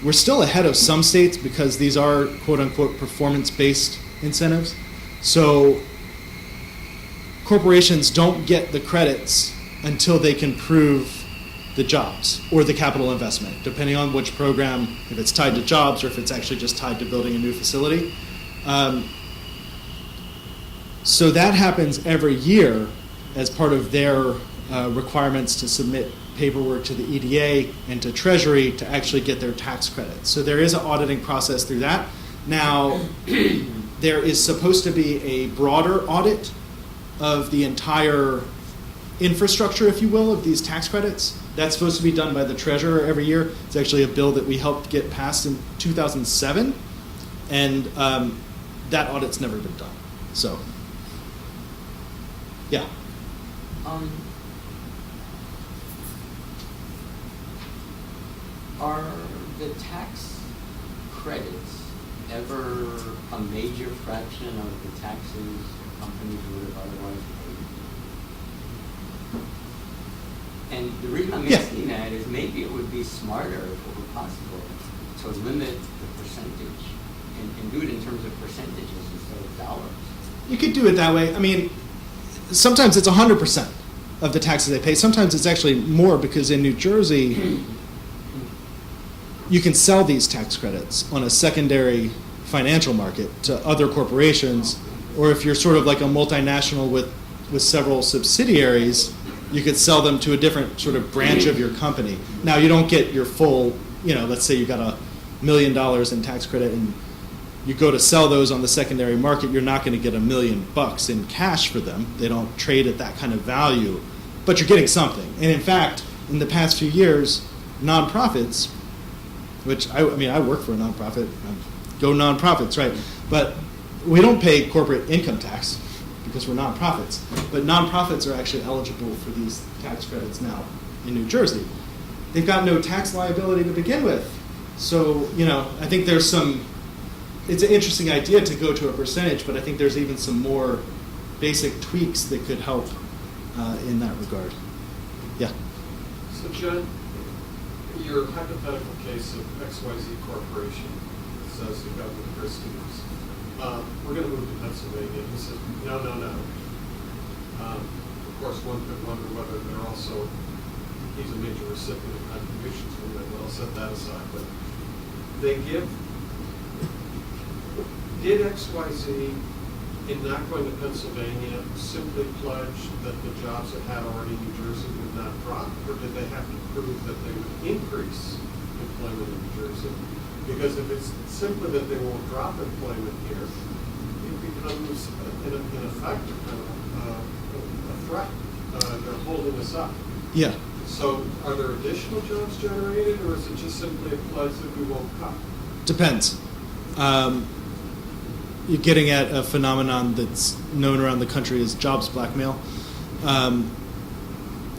we're still ahead of some states because these are quote-unquote performance-based incentives. So corporations don't get the credits until they can prove the jobs or the capital investment, depending on which program, if it's tied to jobs or if it's actually just tied to building a new facility. So that happens every year as part of their requirements to submit paperwork to the EDA and to Treasury to actually get their tax credits. So there is an auditing process through that. Now, there is supposed to be a broader audit of the entire infrastructure, if you will, of these tax credits. That's supposed to be done by the treasurer every year. It's actually a bill that we helped get passed in 2007, and that audit's never been done. So, yeah. Are the tax credits ever a major fraction of the taxes companies would have otherwise paid? And the reason I'm asking that is maybe it would be smarter, if it were possible, to limit the percentage and do it in terms of percentages instead of dollars. You could do it that way. I mean, sometimes it's 100% of the taxes they pay. Sometimes it's actually more because in New Jersey, you can sell these tax credits on a secondary financial market to other corporations, or if you're sort of like a multinational with several subsidiaries, you could sell them to a different sort of branch of your company. Now, you don't get your full, let's say you got $1 million in tax credit and you go to sell those on the secondary market, you're not going to get $1 million in cash for them. They don't trade at that kind of value, but you're getting something. And in fact, in the past few years, nonprofits, which I work for a nonprofit, I'm go nonprofits, right? But we don't pay corporate income tax because we're nonprofits. But nonprofits are actually eligible for these tax credits now in New Jersey. They've got no tax liability to begin with. So, I think there's it's an interesting idea to go to a percentage, but I think there's even some more basic tweaks that could help in that regard. Yeah. So John, your hypothetical case of XYZ Corporation says you've got the Christie's. We're going to move to Pennsylvania. He said, no. Of course, one could wonder whether they're also, he's a major recipient of contributions from them. I'll set that aside. But did XYZ, in not going to Pennsylvania, simply pledge that the jobs it had already in New Jersey would not drop? Or did they have to prove that they would increase employment in New Jersey? Because if it's simply that they won't drop employment here, it becomes, in effect, a threat. They're holding us up. Yeah. So are there additional jobs generated, or is it just simply a pledge that we won't cut? Depends. You're getting at a phenomenon that's known around the country as jobs blackmail.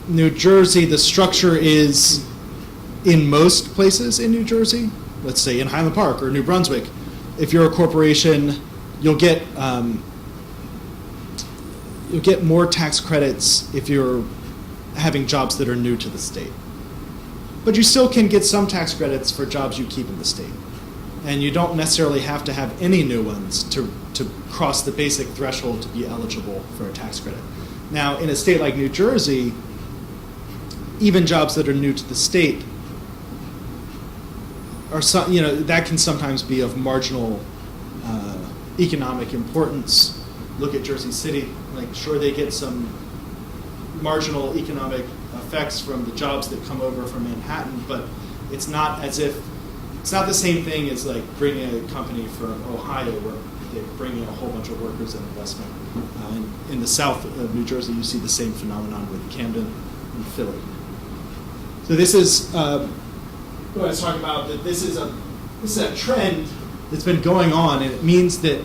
New Jersey, the structure is in most places in New Jersey, let's say in Highland Park or New Brunswick, if you're a corporation, you'll get more tax credits if you're having jobs that are new to the state. But you still can get some tax credits for jobs you keep in the state. And you don't necessarily have to have any new ones to cross the basic threshold to be eligible for a tax credit. Now, in a state like New Jersey, even jobs that are new to the state are that can sometimes be of marginal economic importance. Look at Jersey City. Sure, they get some marginal economic effects from the jobs that come over from Manhattan, but it's not the same thing as bringing a company from Ohio where they're bringing a whole bunch of workers and investment. In the south of New Jersey, you see the same phenomenon with Camden and Philly. So this is what I was talking about. That this is a trend that's been going on, and it means that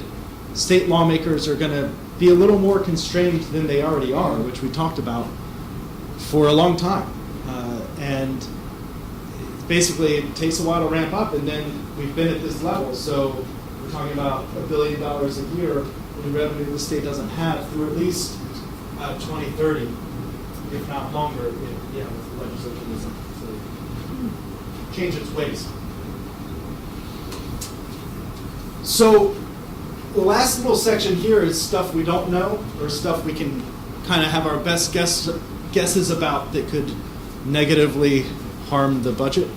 state lawmakers are going to be a little more constrained than they already are, which we talked about for a long time. And basically, it takes a while to ramp up, and then we've been at this level. So we're talking about $1 billion a year in revenue the state doesn't have through at least 2030, if not longer, if the legislature doesn't change its ways. So the last little section here is stuff we don't know, or stuff we can kind of have our best guesses about that could negatively harm the budget.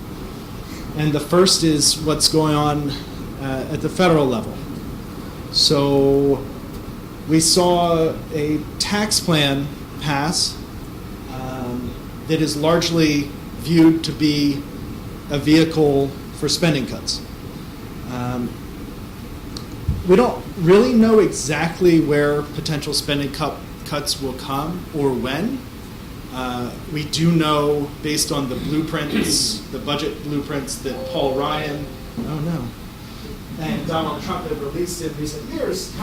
And the first is what's going on at the federal level. So we saw a tax plan pass that is largely viewed to be a vehicle for spending cuts. We don't really know exactly where potential spending cuts will come or when. We do know, based on the blueprints, the budget blueprints that Paul Ryan, and Donald Trump have released in recent years,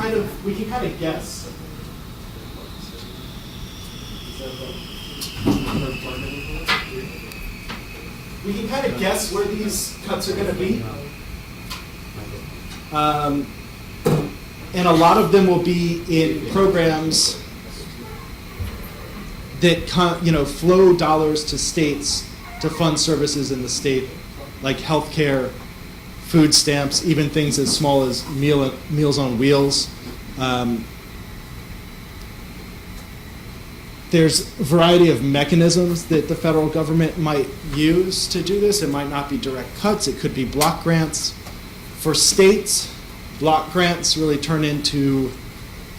we can kind of guess. We can kind of guess where these cuts are going to be. And a lot of them will be in programs that flow dollars to states to fund services in the state, like healthcare, food stamps, even things as small as Meals on Wheels. There's a variety of mechanisms that the federal government might use to do this. It might not be direct cuts. It could be block grants. For states, block grants really turn into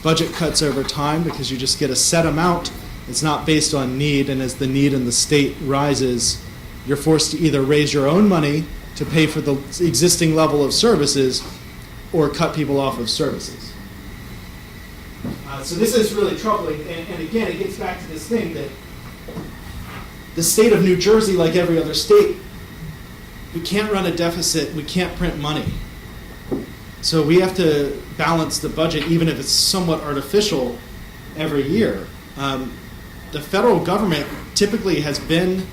budget cuts over time because you just get a set amount. It's not based on need, and as the need in the state rises, you're forced to either raise your own money to pay for the existing level of services or cut people off of services. So this is really troubling, and again, it gets back to this thing that the state of New Jersey, like every other state, we can't run a deficit, we can't print money. So we have to balance the budget, even if it's somewhat artificial, every year. The federal government typically has been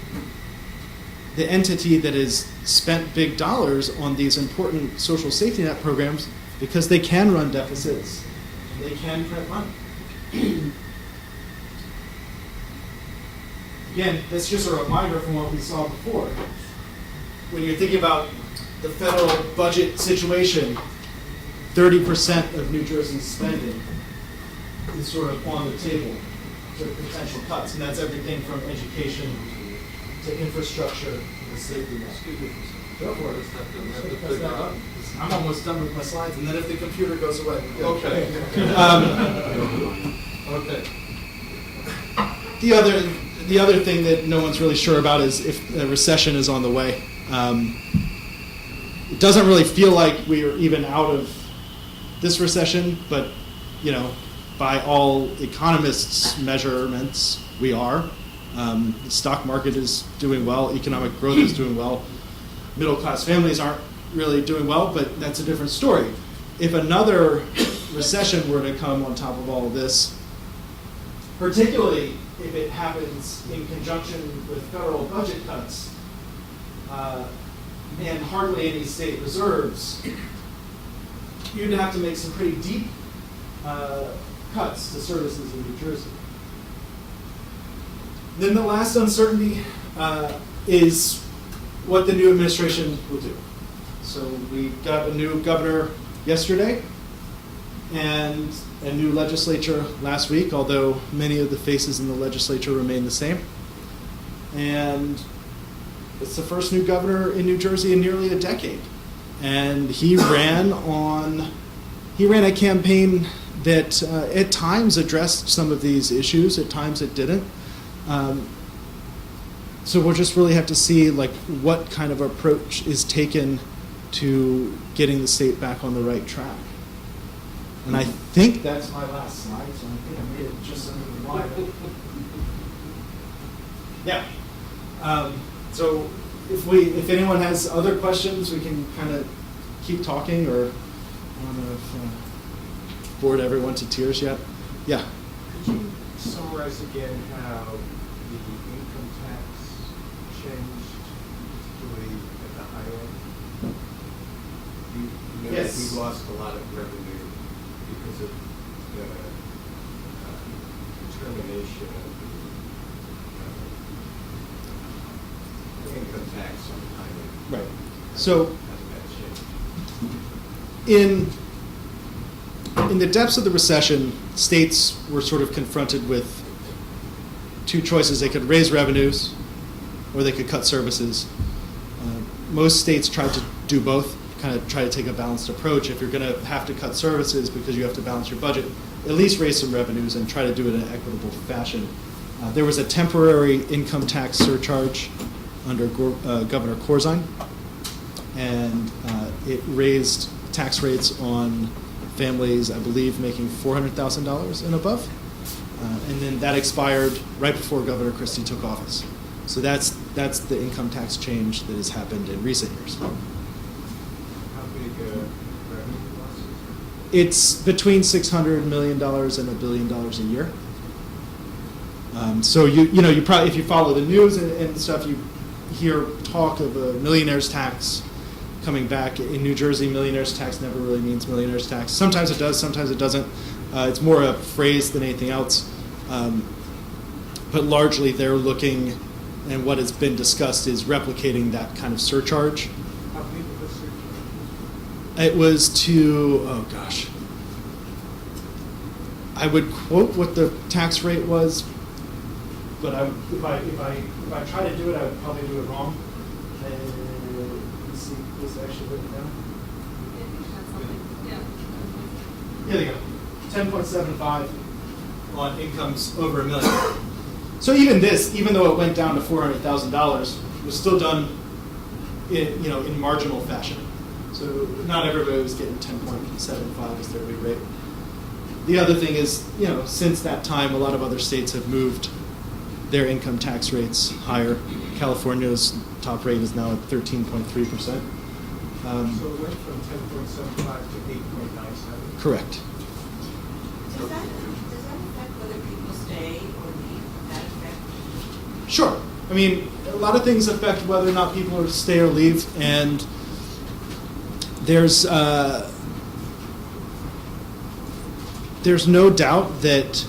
the entity that has spent big dollars on these important social safety net programs because they can run deficits and they can print money. Again, that's just a reminder from what we saw before. When you're thinking about the federal budget situation, 30% of New Jersey's spending is sort of on the table for potential cuts, and that's everything from education to infrastructure to safety net. Go for it. I'm almost done with my slides, and then if the computer goes away. Okay. Okay. The other thing that no one's really sure about is if a recession is on the way. It doesn't really feel like we are even out of this recession, but by all economists' measurements, we are. The stock market is doing well. Economic growth is doing well. Middle-class families aren't really doing well, but that's a different story. If another recession were to come on top of all of this, particularly if it happens in conjunction with federal budget cuts and hardly any state reserves, you'd have to make some pretty deep cuts to services in New Jersey. Then the last uncertainty is what the new administration will do. So we got a new governor yesterday and a new legislature last week, although many of the faces in the legislature remain the same. And it's the first new governor in New Jersey in nearly a decade. And he ran a campaign that at times addressed some of these issues, at times it didn't. So we'll just really have to see what kind of approach is taken to getting the state back on the right track. And I think that's my last slide, so I think I made it just under the wire. Yeah. So if anyone has other questions, we can kind of keep talking, or I don't know if bored everyone to tears yet. Yeah. Could you summarize again how the income tax changed, particularly at the Highland? You know, Yes. we lost a lot of revenue because of the determination of the income tax on the Highland. Right. So How did that change? in the depths of the recession, states were sort of confronted with two choices. They could raise revenues or they could cut services. Most states tried to do both, kind of try to take a balanced approach. If you're going to have to cut services because you have to balance your budget, at least raise some revenues and try to do it in an equitable fashion. There was a temporary income tax surcharge under Governor Corzine, and it raised tax rates on families, I believe, making $400,000 and above. And then that expired right before Governor Christie took office. So that's the income tax change that has happened in recent years. How big revenue losses? It's between $600 million and $1 billion a year. So you probably, if you follow the news and stuff, you hear talk of a millionaire's tax coming back. In New Jersey, millionaire's tax never really means millionaire's tax. Sometimes it does, sometimes it doesn't. It's more a phrase than anything else. But largely they're looking, and what has been discussed is replicating that kind of surcharge. How big of a surcharge? It was I would quote what the tax rate was, but if I try to do it, I would probably do it wrong. Let's see, is it actually written down? Here they go. 10.75 on incomes over $1 million. So even this, even though it went down to $400,000, was still done in marginal fashion. So not everybody was getting 10.75 as their big rate. The other thing is, since that time, a lot of other states have moved their income tax rates higher. California's top rate is now at 13.3%. So it went from 10.75 to 8.97? Correct. Does that affect whether people stay or leave? That affect? Sure. I mean, a lot of things affect whether or not people stay or leave, and there's no doubt that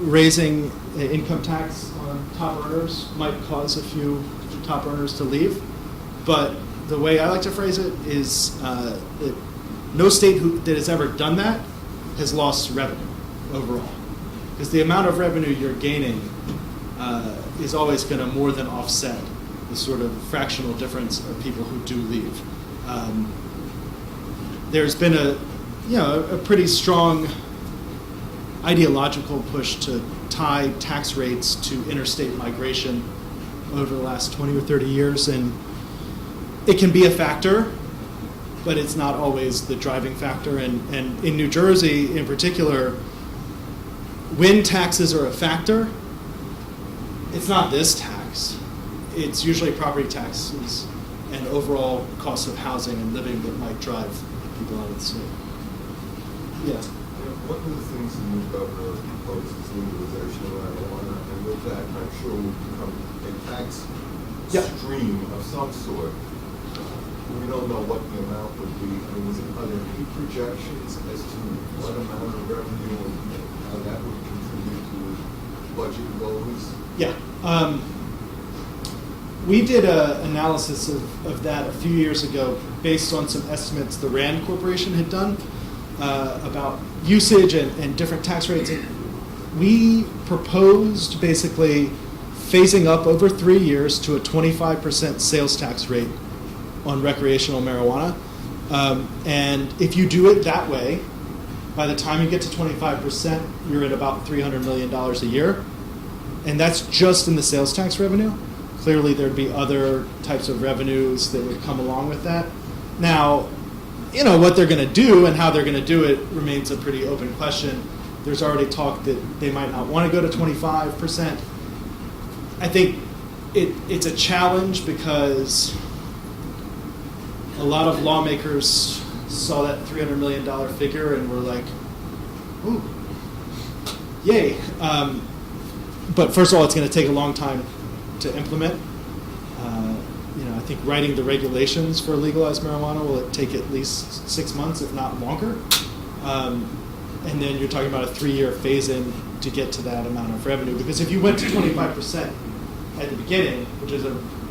raising income tax on top earners might cause a few top earners to leave, but the way I like to phrase it is that no state that has ever done that has lost revenue overall, because the amount of revenue you're gaining is always going to more than offset the sort of fractional difference of people who do leave. There's been a pretty strong ideological push to tie tax rates to interstate migration over the last 20 or 30 years, and it can be a factor, but it's not always the driving factor. And in New Jersey in particular, when taxes are a factor, it's not this tax. It's usually property taxes and overall costs of housing and living that might drive people out of the state. Yeah. One of the things the new governor proposed is legalization of marijuana, and with that, I'm sure will become a tax stream of some sort. We don't know what the amount would be. I mean, are there any projections as to what amount of revenue and how that would contribute to budget goals? Yeah. We did an analysis of that a few years ago based on some estimates the RAND Corporation had done about usage and different tax rates. And we proposed basically phasing up over 3 years to a 25% sales tax rate on recreational marijuana. And if you do it that way, by the time you get to 25%, you're at about $300 million a year. And that's just in the sales tax revenue. Clearly, there'd be other types of revenues that would come along with that. Now, what they're going to do and how they're going to do it remains a pretty open question. There's already talk that they might not want to go to 25%. I think it's a challenge because a lot of lawmakers saw that $300 million figure and were like, ooh, yay. But first of all, it's going to take a long time to implement. I think writing the regulations for legalized marijuana will take at least 6 months, if not longer. And then you're talking about a 3-year phase-in to get to that amount of revenue. Because if you went to 25% at the beginning, which is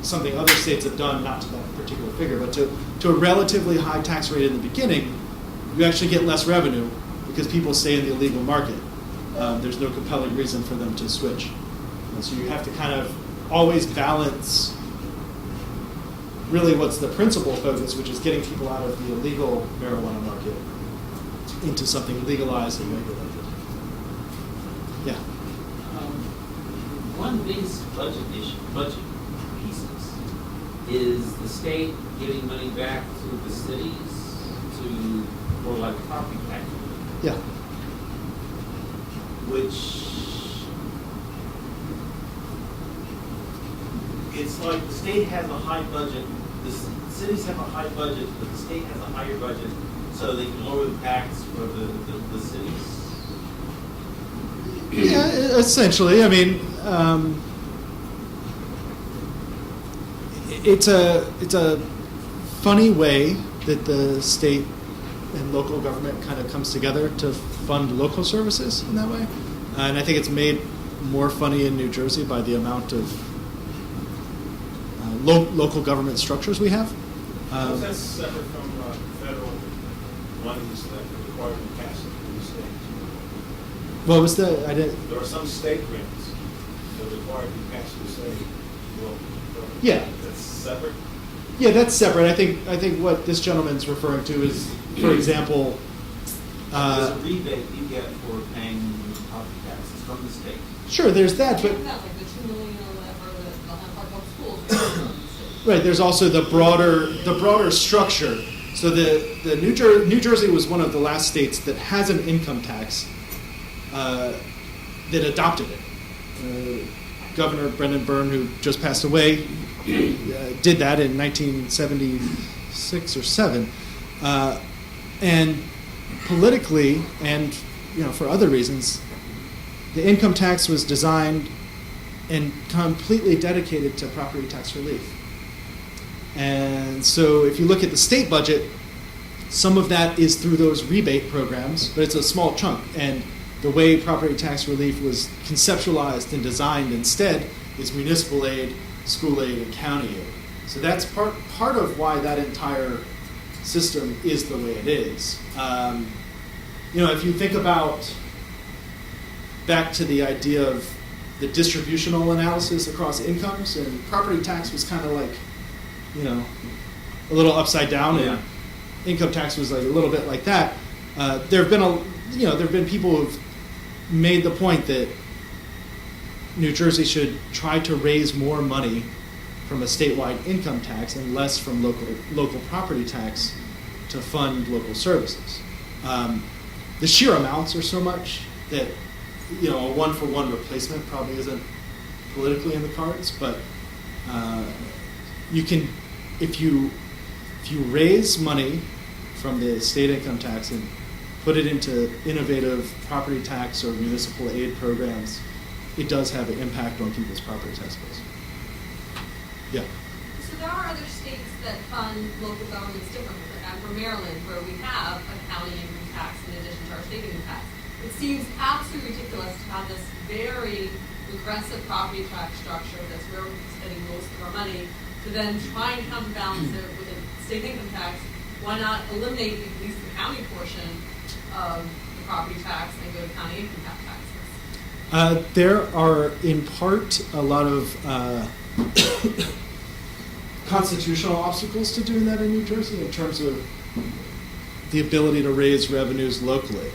something other states have done, not to that particular figure, but to a relatively high tax rate in the beginning, you actually get less revenue because people stay in the illegal market. There's no compelling reason for them to switch. And so you have to kind of always balance really what's the principal focus, which is getting people out of the illegal marijuana market into something legalized and regulated. Yeah. One big budget pieces is the state giving money back to the cities for like property tax. Yeah. Which it's like the state has a high budget, the cities have a high budget, but the state has a higher budget, so they can lower the tax for the cities. Yeah, essentially. I mean, it's a funny way that the state and local government kind of comes together to fund local services in that way. And I think it's made more funny in New Jersey by the amount of local government structures we have. That's separate from federal monies that require to be passed through the states. What was the? I didn't. There are some state grants that require to be passed through the state. Well, Yeah. That's separate. Yeah, that's separate. I think what this gentleman's referring to is, for example, There's a rebate you get for paying property taxes from the state. Sure, there's that, but Like the 2 million or whatever that they'll have our public schools. right, there's also the broader structure. So the New Jersey was one of the last states that has an income tax that adopted it. Governor Brendan Byrne, who just passed away, did that in 1976 6 or 7, and politically and for other reasons, the income tax was designed and completely dedicated to property tax relief. And so if you look at the state budget, some of that is through those rebate programs, but it's a small chunk. And the way property tax relief was conceptualized and designed instead is municipal aid, school aid, and county aid. So that's part of why that entire system is the way it is. If you think about back to the idea of the distributional analysis across incomes, and property tax was kind of like, a little upside down, and income tax was like a little bit like that. There have been people who've made the point that New Jersey should try to raise more money from a statewide income tax and less from local property tax to fund local services. The sheer amounts are so much that a 1-for-1 replacement probably isn't politically in the cards, but you can, if you raise money from the state income tax and put it into innovative property tax or municipal aid programs, it does have an impact on people's property tax bills. Yeah. So there are other states that fund local governments differently. For Maryland, where we have a county income tax in addition to our state income tax, it seems absolutely ridiculous to have this very regressive property tax structure that's where we're spending most of our money, to then try and counterbalance it with a state income tax. Why not eliminate at least the county portion of the property tax and go to county income taxes? There are, in part, a lot of constitutional obstacles to doing that in New Jersey in terms of the ability to raise revenues locally.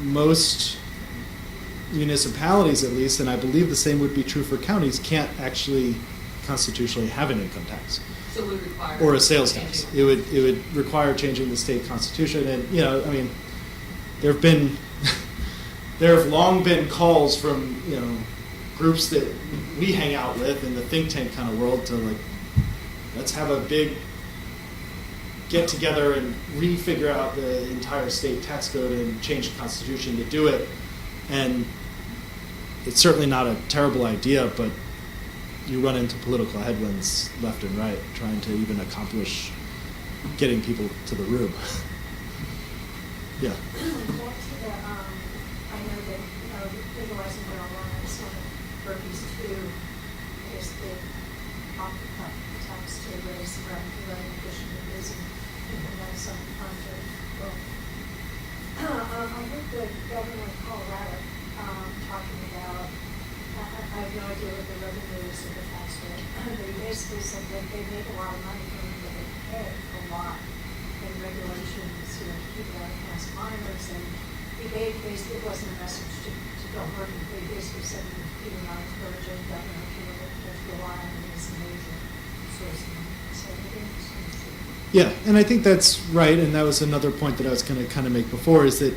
Most municipalities, at least, and I believe the same would be true for counties, can't actually constitutionally have an income tax. So it would require or a sales tax. It would require changing the state constitution, and there have long been calls from groups that we hang out with in the think tank kind of world to let's have a big get together and refigure out the entire state tax code and change the constitution to do it. And it's certainly not a terrible idea, but you run into political headwinds left and right trying to even accomplish getting people to the room. Yeah. Back to the, I know that legalizing marijuana is one of Berkeley's two, I guess, big tax to raise the revenue in addition to raising income tax on contrary. Well, I heard the governor of Colorado talking about, I have no idea what the revenue is of the tax rate, but he basically said that they make a lot of money from it, but they pay a lot in regulations, to keep it out of past minors, and he basically, it wasn't a message to government, they basically said that he would not encourage any governor to rely on it as a major source of money. So I think it's interesting to see. Yeah, and I think that's right, and that was another point that I was going to kind of make before, is that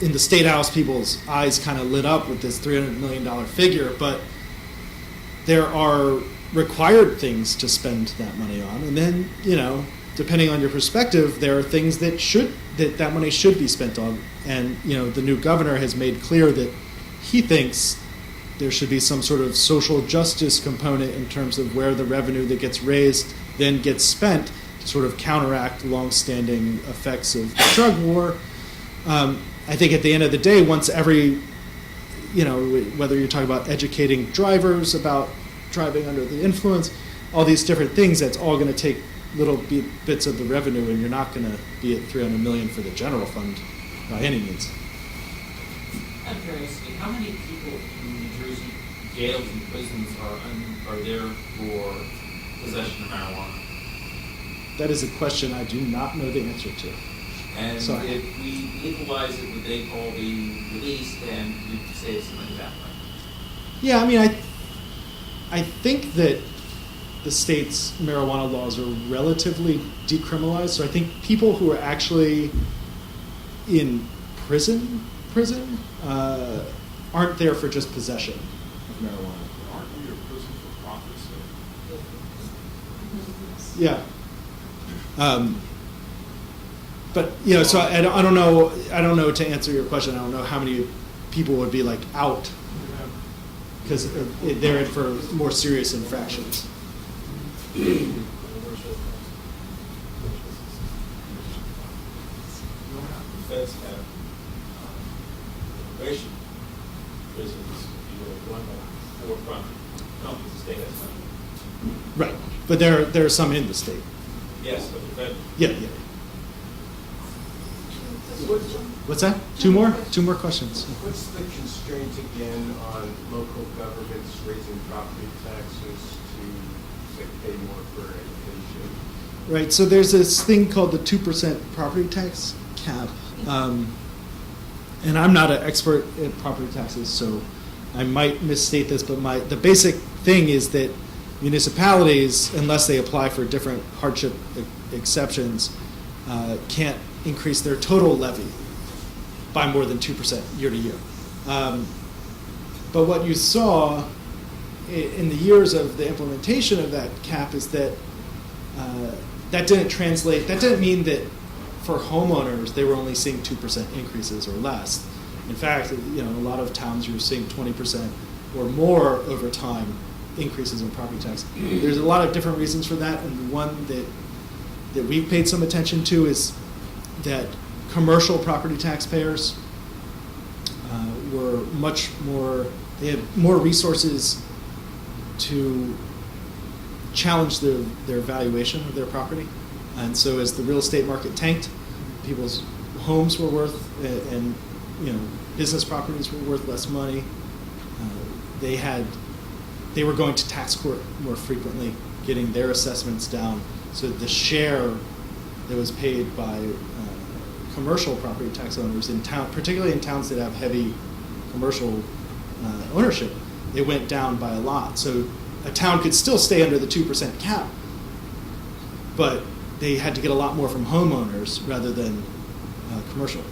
in the State House, people's eyes kind of lit up with this $300 million figure, but there are required things to spend that money on, and then, depending on your perspective, there are things that money should be spent on, and, the new governor has made clear that he thinks there should be some sort of social justice component in terms of where the revenue that gets raised then gets spent to sort of counteract longstanding effects of the drug war. I think at the end of the day, once every, whether you're talking about educating drivers about driving under the influence, all these different things, that's all going to take little bits of the revenue, and you're not going to be at $300 million for the general fund by any means. I'm curious, how many people in New Jersey jails and prisons are there for possession of marijuana? That is a question I do not know the answer to. And Sorry. if we legalize it, would they all be released and we'd save some money that way? Yeah, I think that the state's marijuana laws are relatively decriminalized. So I think people who are actually in prison aren't there for just possession of marijuana. Aren't we a prison for profit? Yeah. But so I don't know. I don't know, to answer your question. I don't know how many people would be like out because they're in for more serious infractions. Feds have immigration prisons, run by forefront companies, the state has none. Right. But there are some in the state. Yes, but the fed. Yeah. What's that? Two more questions. What's the constraint again on local governments raising property taxes to, say, pay more for education? Right. So there's this thing called the 2% property tax cap, and I'm not an expert in property taxes, so I might misstate this, but the basic thing is that municipalities, unless they apply for different hardship exceptions, can't increase their total levy by more than 2% year to year. But what you saw in the years of the implementation of that cap is that that didn't translate. That didn't mean that for homeowners they were only seeing 2% increases or less. In fact, a lot of towns you're seeing 20% or more over time increases in property tax. There's a lot of different reasons for that, and the one that we've paid some attention to is that commercial property taxpayers were much more, they had more resources to challenge their valuation of their property. And so as the real estate market tanked, people's homes were worth, and business properties were worth less money. They were going to tax court more frequently, getting their assessments down. So the share that was paid by commercial property tax owners in town, particularly in towns that have heavy commercial ownership, it went down by a lot. So a town could still stay under the 2% cap, but they had to get a lot more from homeowners rather than commercial.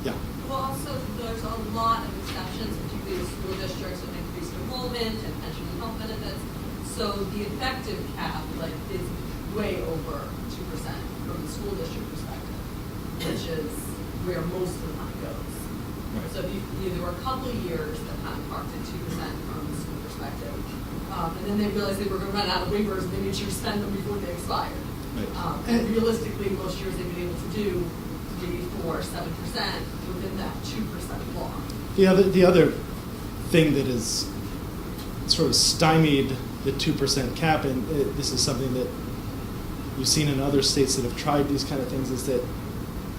Yeah. Well, also, there's a lot of exceptions, particularly with school districts with increased enrollment and pension and health benefits. So the effective cap is way over 2% from the school district perspective, which is where most of the money goes. Right. So there were a couple of years that kind of parked at 2% from the school perspective. And then they realized they were going to run out of waivers and they made sure to spend them before they expired. Right. And realistically, most years they've been able to do 3, 4, 7% within that 2% law. The other thing that is sort of stymied the 2% cap, and this is something that you've seen in other states that have tried these kind of things, is that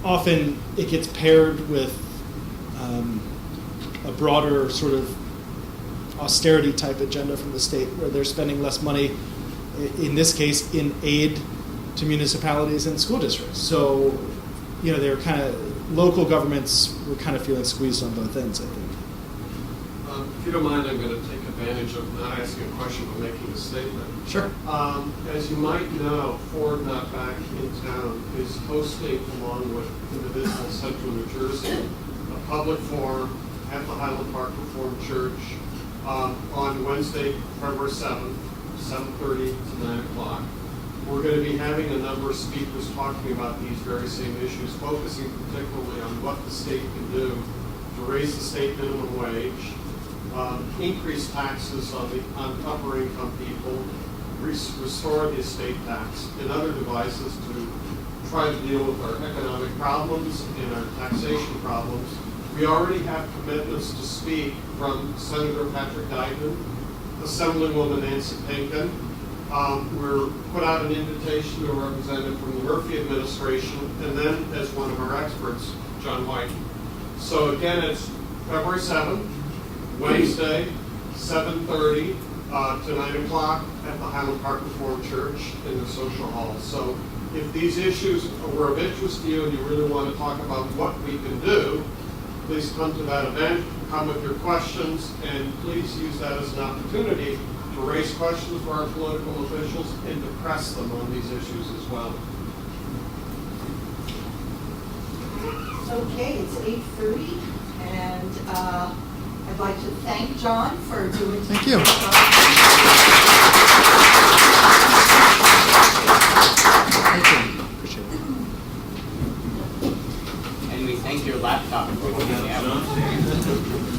often it gets paired with a broader sort of austerity type agenda from the state where they're spending less money, in this case, in aid to municipalities and school districts. So, they're kind of, local governments were kind of feeling squeezed on both ends, I think. If you don't mind, I'm going to take advantage of not asking a question but making a statement. Sure. As you might know, Ford Not Back in Town is hosting, along with Individual Central New Jersey, a public forum at the Highland Park Reformed Church on Wednesday, February 7th, 7:30 to 9 o'clock. We're going to be having a number of speakers talking about these very same issues, focusing particularly on what the state can do to raise the state minimum wage, increase taxes on upper income people, restore the estate tax, and other devices to try to deal with our economic problems and our taxation problems. We already have commitments to speak from Senator Patrick Dyton, Assemblywoman Nancy Pinkin. We're put out an invitation to a representative from the Murphy administration, and then as one of our experts, John Whiten. So again, it's February 7th, Wednesday, 7:30 to 9 o'clock at the Highland Park Reformed Church in the social hall. So if these issues were of interest to you and you really want to talk about what we can do, please come to that event, come with your questions, and please use that as an opportunity to raise questions for our political officials and to press them on these issues as well. Okay, it's 8:30, and I'd like to thank John for doing. Thank you. hang your laptop for holding the apple.